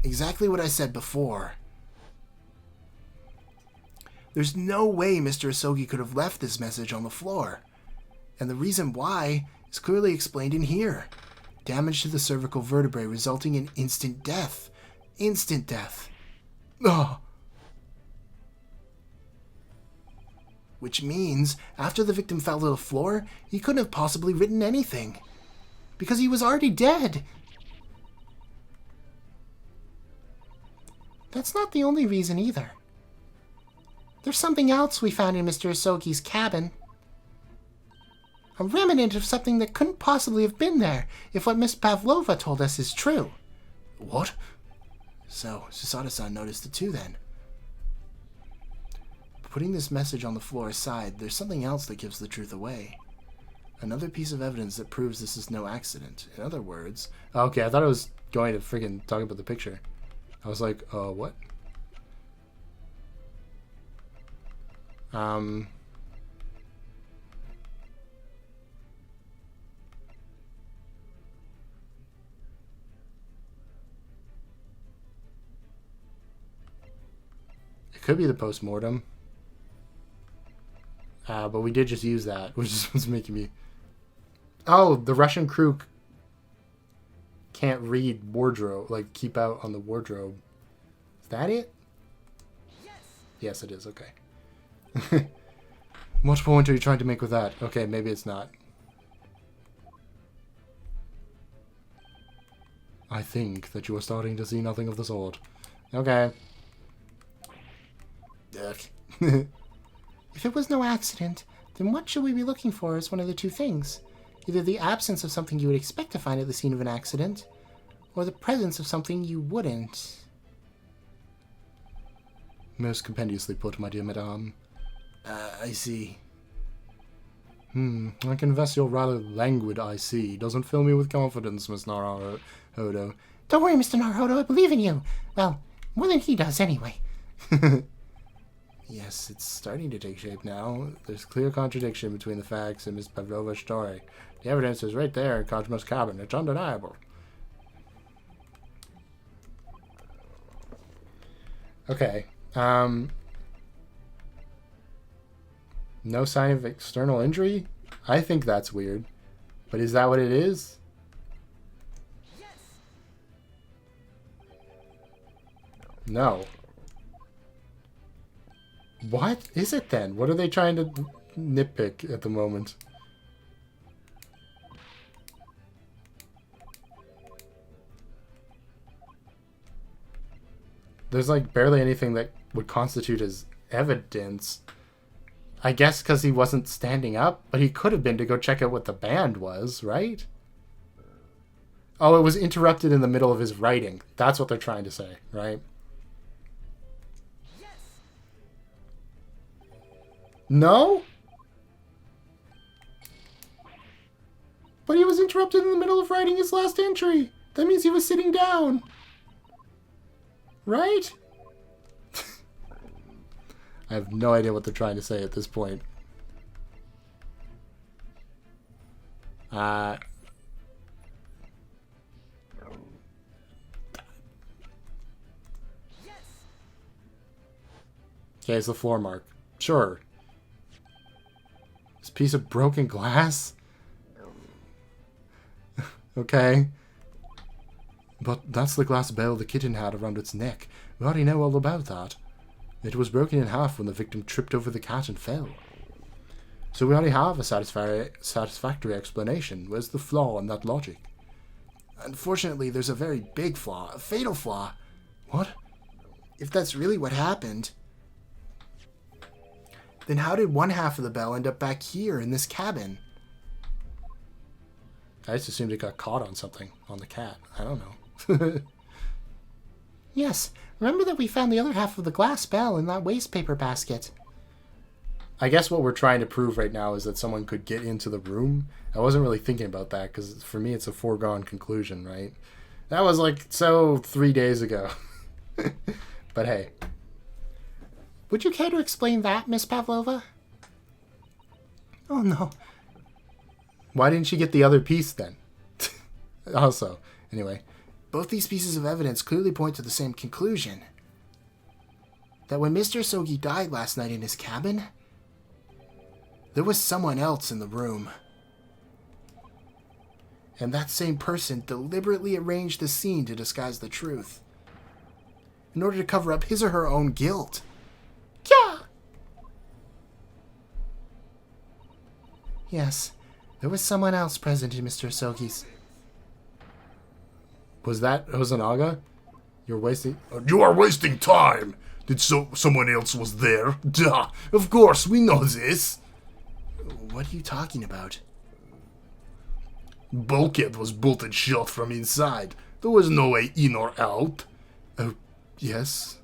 Exactly what I said before. There's no way Mr. Asogi could have left this message on the floor. And the reason why is clearly explained in here. Damage to the cervical vertebrae resulting in instant death. Instant death. Ah! Which means, after the victim fell to the floor, he couldn't have possibly written anything. Because he was already dead. That's not the only reason either. There's something else we found in Mr. Asogi's cabin. A remnant of something that couldn't possibly have been there, if what Miss Pavlova told us is true. What? So, Sasada-san noticed it too then. Putting this message on the floor aside, there's something else that gives the truth away. Another piece of evidence that proves this is no accident. In other words... Okay, I thought I was going to freaking talk about the picture. I was like, what? Could be the post-mortem. But we did just use that, which is what's making me... Oh, the Russian crew can't read wardrobe, like keep out on the wardrobe. Is that it? Yes, it is. Okay. What point are you trying to make with that? Okay, maybe it's not. I think that you are starting to see nothing of the sort. Okay. If it was no accident, then what should we be looking for as one of the two things? Either the absence of something you would expect to find at the scene of an accident, or the presence of something you wouldn't. Most compendiously put, my dear madame. I see. I confess your rather languid I see doesn't fill me with confidence, Miss Naruhodo. Don't worry, Mr. Naruhodo, I believe in you. Well, more than he does, anyway. Yes, it's starting to take shape now. There's clear contradiction between the facts and Miss Pavlova's story. The evidence is right there in Kojma's cabin. It's undeniable. Okay. No sign of external injury? I think that's weird. But is that what it is? No. What is it then? What are they trying to nitpick at the moment? There's like barely anything that would constitute as evidence. I guess because he wasn't standing up, but he could have been to go check out what the band was, right? Oh, it was interrupted in the middle of his writing. That's what they're trying to say, right? No? But he was interrupted in the middle of writing his last entry. That means he was sitting down. Right? I have no idea what they're trying to say at this point. Okay, it's the floor mark. Sure. This piece of broken glass? Okay. But that's the glass bell the kitten had around its neck. We already know all about that. It was broken in half when the victim tripped over the cat and fell. So we already have a satisfactory explanation. Where's the flaw in that logic? Unfortunately, there's a very big flaw, a fatal flaw. What? If that's really what happened, then how did one half of the bell end up back here in this cabin? I just assumed it got caught on something, on the cat. I don't know. Yes, remember that we found the other half of the glass bell in that wastepaper basket. I guess what we're trying to prove right now is that someone could get into the room. I wasn't really thinking about that, because for me it's a foregone conclusion, right? That was like, 3 days ago. But hey. Would you care to explain that, Miss Pavlova? Oh, no. Why didn't she get the other piece then? Also, anyway. Both these pieces of evidence clearly point to the same conclusion. That when Mr. Asogi died last night in his cabin, there was someone else in the room. And that same person deliberately arranged the scene to disguise the truth, in order to cover up his or her own guilt. Yeah! Yes, there was someone else present in Mr. Asogi's. Was that Hosonaga? You're wasting... You are wasting time! Did someone else was there? Duh! Of course, we know this! What are you talking about? Bulkhead was bolted shut from inside. There was no way in or out. Oh, yes.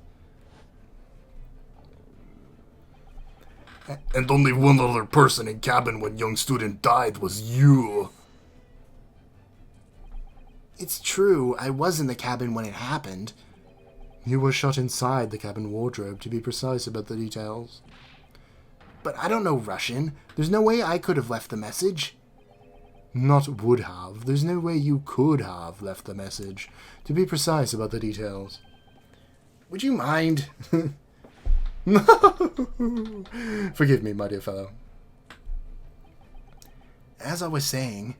And only one other person in cabin when young student died was you. It's true, I was in the cabin when it happened. You were shut inside the cabin wardrobe, to be precise about the details. But I don't know Russian. There's no way I could have left the message. Not would have. There's no way you could have left the message, to be precise about the details. Would you mind? Forgive me, my dear fellow. As I was saying,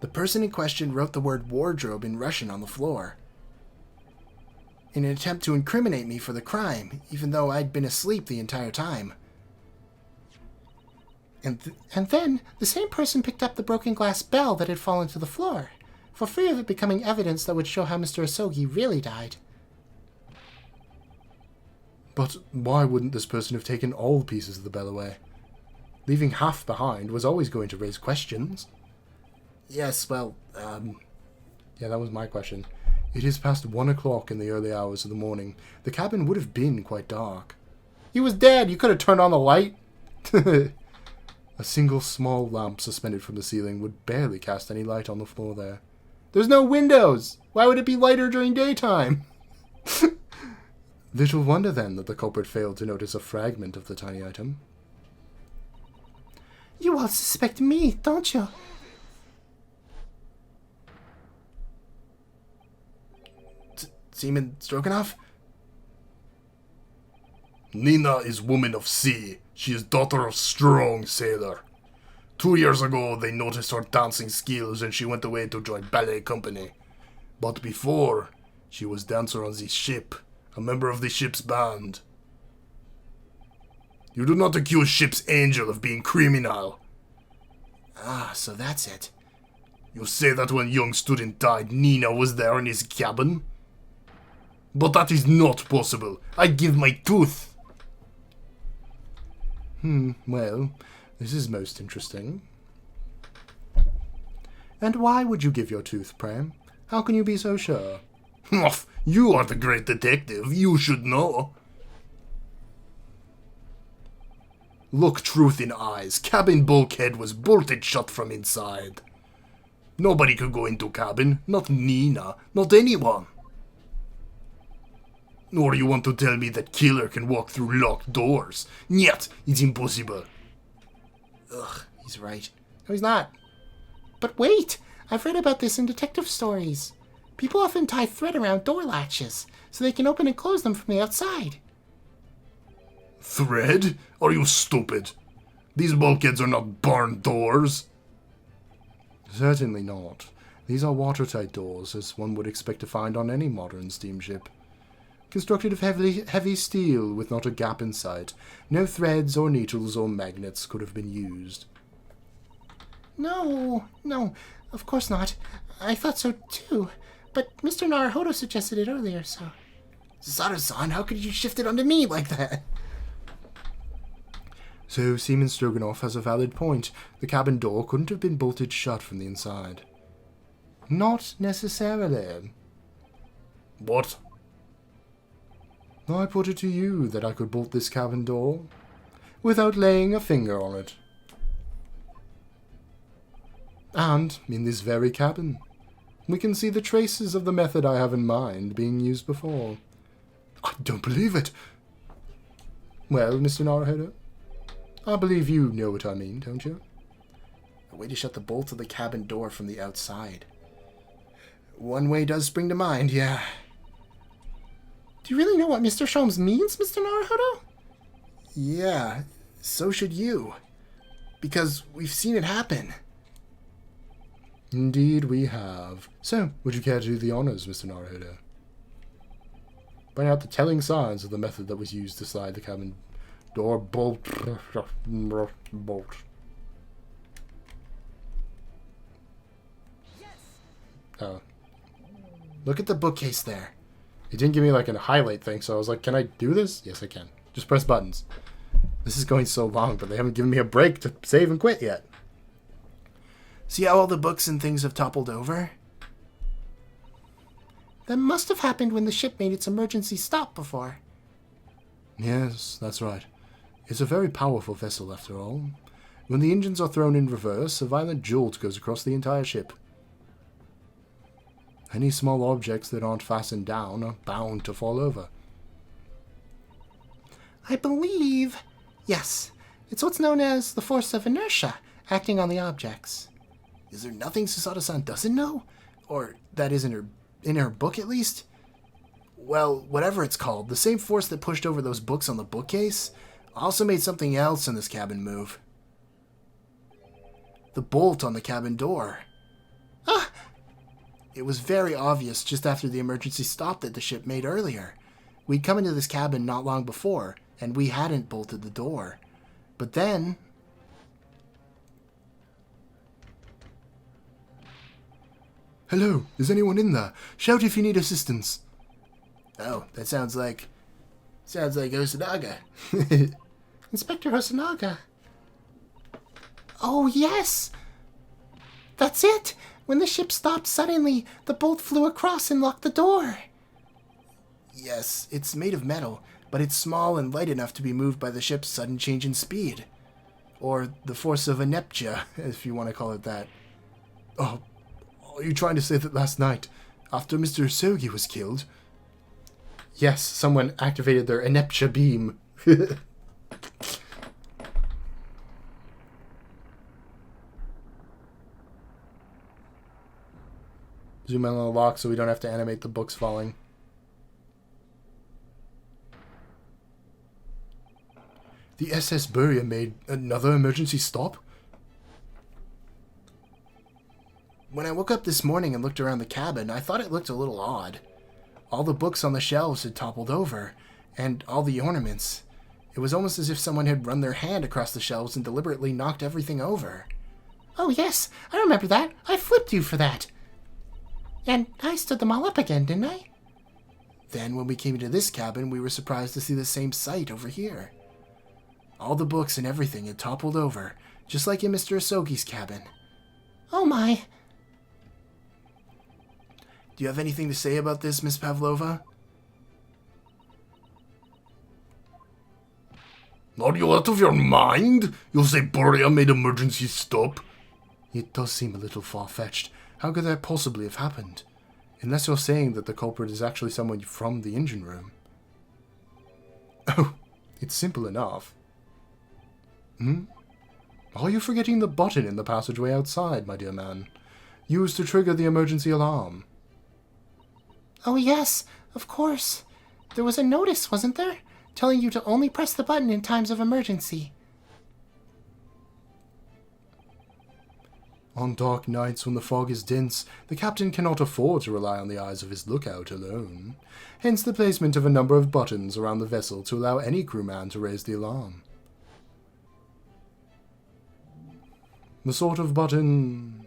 the person in question wrote the word wardrobe in Russian on the floor in an attempt to incriminate me for the crime, even though I'd been asleep the entire time. And then the same person picked up the broken glass bell that had fallen to the floor, for fear of it becoming evidence that would show how Mr. Asogi really died. But why wouldn't this person have taken all pieces of the bell away? Leaving half behind was always going to raise questions. Yes, well, Yeah, that was my question. It is past 1 o'clock in the early hours of the morning. The cabin would have been quite dark. He was dead! You could have turned on the light! A single small lamp suspended from the ceiling would barely cast any light on the floor there. There's no windows! Why would it be lighter during daytime? Little wonder then that the culprit failed to notice a fragment of the tiny item. You all suspect me, don't you? Seaman Stroganoff? Nina is woman of sea. She is daughter of strong sailor. 2 years ago, they noticed her dancing skills and she went away to join ballet company. But before, she was dancer on the ship, a member of the ship's band. You do not accuse ship's angel of being criminal. Ah, so that's it. You say that when young student died, Nina was there in his cabin? But that is not possible. I give my tooth. Well, this is most interesting. And why would you give your tooth, pray? How can you be so sure? You are the great detective. You should know. Look truth in eyes. Cabin bulkhead was bolted shut from inside. Nobody could go into cabin. Not Nina. Not anyone. Or you want to tell me that killer can walk through locked doors? Yet, it's impossible. Ugh, he's right. No, he's not. But wait! I've read about this in detective stories. People often tie thread around door latches so they can open and close them from the outside. Thread? Are you stupid? These bulkheads are not barn doors. Certainly not. These are watertight doors, as one would expect to find on any modern steamship. Constructed of heavy steel with not a gap in sight, no threads or needles or magnets could have been used. No, of course not. I thought so too. But Mr. Naruhodo suggested it earlier, so... Sato-san, how could you shift it onto me like that? So Seaman Stroganoff has a valid point. The cabin door couldn't have been bolted shut from the inside. Not necessarily. What? I put it to you that I could bolt this cabin door without laying a finger on it. And in this very cabin, we can see the traces of the method I have in mind being used before. I don't believe it. Well, Mr. Naruhodo, I believe you know what I mean, don't you? A way to shut the bolt of the cabin door from the outside. One way does spring to mind, yeah. Do you really know what Mr. Sholmes means, Mr. Naruhodo? Yeah, so should you. Because we've seen it happen. Indeed we have. So, would you care to do the honors, Mr. Naruhodo? Bring out the telling signs of the method that was used to slide the cabin door bolt. Oh. Look at the bookcase there. It didn't give me like a highlight thing, so I was like, can I do this? Yes, I can. Just press buttons. This is going so long, but they haven't given me a break to save and quit yet. See how all the books and things have toppled over? That must have happened when the ship made its emergency stop before. Yes, that's right. It's a very powerful vessel, after all. When the engines are thrown in reverse, a violent jolt goes across the entire ship. Any small objects that aren't fastened down are bound to fall over. I believe... Yes, it's what's known as the force of inertia acting on the objects. Is there nothing Susato-san doesn't know? Or that isn't in her book, at least? Well, whatever it's called, the same force that pushed over those books on the bookcase also made something else in this cabin move. The bolt on the cabin door. Ah! It was very obvious just after the emergency stop that the ship made earlier. We'd come into this cabin not long before, and we hadn't bolted the door. But then... Hello, is anyone in there? Shout if you need assistance. Oh, that sounds like Osanaga. Inspector Osanaga. Oh, yes! That's it! When the ship stopped suddenly, the bolt flew across and locked the door. Yes, it's made of metal, but it's small and light enough to be moved by the ship's sudden change in speed. Or the force of ineptia, if you want to call it that. Oh, are you trying to say that last night, after Mr. Asogi was killed? Yes, someone activated their ineptia beam. Zoom in on the lock so we don't have to animate the books falling. The SS Burya made another emergency stop? When I woke up this morning and looked around the cabin, I thought it looked a little odd. All the books on the shelves had toppled over, and all the ornaments. It was almost as if someone had run their hand across the shelves and deliberately knocked everything over. Oh, yes, I remember that. I flipped you for that. And I stood them all up again, didn't I? Then, when we came into this cabin, we were surprised to see the same sight over here. All the books and everything had toppled over, just like in Mr. Asogi's cabin. Oh, my. Do you have anything to say about this, Miss Pavlova? Are you out of your mind? You say Burya made emergency stop? It does seem a little far-fetched. How could that possibly have happened? Unless you're saying that the culprit is actually someone from the engine room. Oh, it's simple enough. Are you forgetting the button in the passageway outside, my dear man? Used to trigger the emergency alarm. Oh, yes, of course. There was a notice, wasn't there? Telling you to only press the button in times of emergency. On dark nights when the fog is dense, the captain cannot afford to rely on the eyes of his lookout alone. Hence the placement of a number of buttons around the vessel to allow any crewman to raise the alarm. The sort of button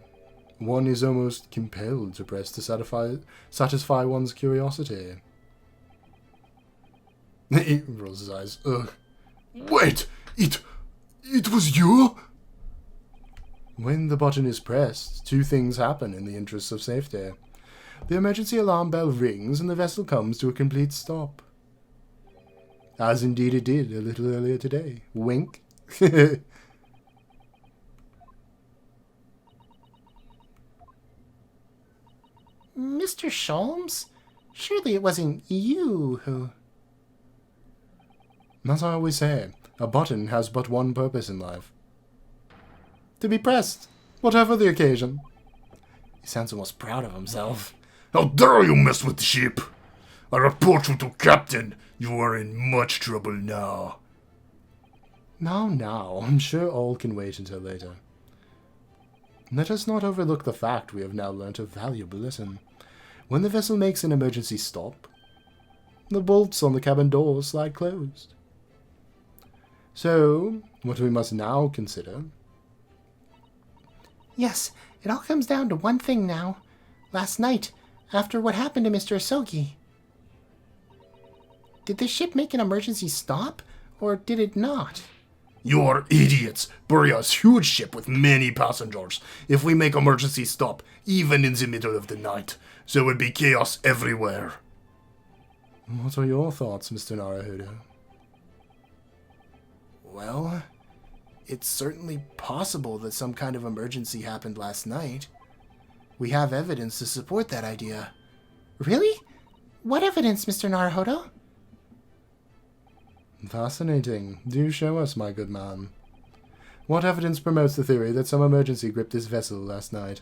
one is almost compelled to press to satisfy one's curiosity. He rolls his eyes. Ugh. Wait! It was you? When the button is pressed, two things happen in the interests of safety. The emergency alarm bell rings and the vessel comes to a complete stop. As indeed it did a little earlier today. Wink. Mr. Sholmes? Surely it wasn't you who... As I always say, a button has but one purpose in life. To be pressed, whatever the occasion. He sounds almost proud of himself. How dare you mess with the ship? I report you to Captain. You are in much trouble now. Now, I'm sure all can wait until later. Let us not overlook the fact we have now learnt a valuable lesson. When the vessel makes an emergency stop, the bolts on the cabin door slide closed. So, what we must now consider... Yes, it all comes down to one thing now. Last night, after what happened to Mr. Asogi. Did the ship make an emergency stop, or did it not? You are idiots. Burya's huge ship with many passengers. If we make emergency stop, even in the middle of the night, there would be chaos everywhere. What are your thoughts, Mr. Naruhodo? Well, it's certainly possible that some kind of emergency happened last night. We have evidence to support that idea. Really? What evidence, Mr. Naruhodo? Fascinating. Do show us, my good man. What evidence promotes the theory that some emergency gripped this vessel last night?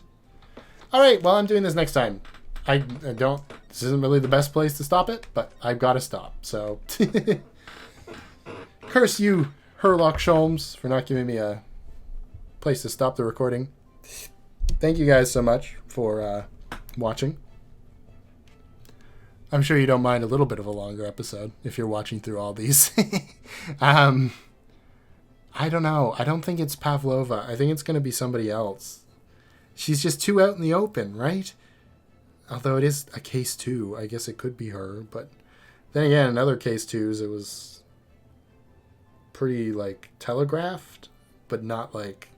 Alright, well, I'm doing this next time. I don't. This isn't really the best place to stop it, but I've got to stop. So, curse you, Herlock Sholmes, for not giving me a place to stop the recording. Thank you guys so much for watching. I'm sure you don't mind a little bit of a longer episode if you're watching through all these. I don't know. I don't think it's Pavlova. I think it's going to be somebody else. She's just too out in the open, right? Although it is a case 2, I guess it could be her. But then again, in other case 2s, it was pretty, like, telegraphed, but not like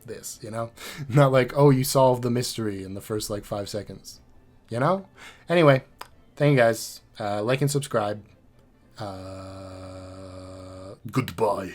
this, you know? Not like, oh, you solved the mystery in the first, like, 5 seconds. You know? Anyway, thank you guys. Like and subscribe. Goodbye.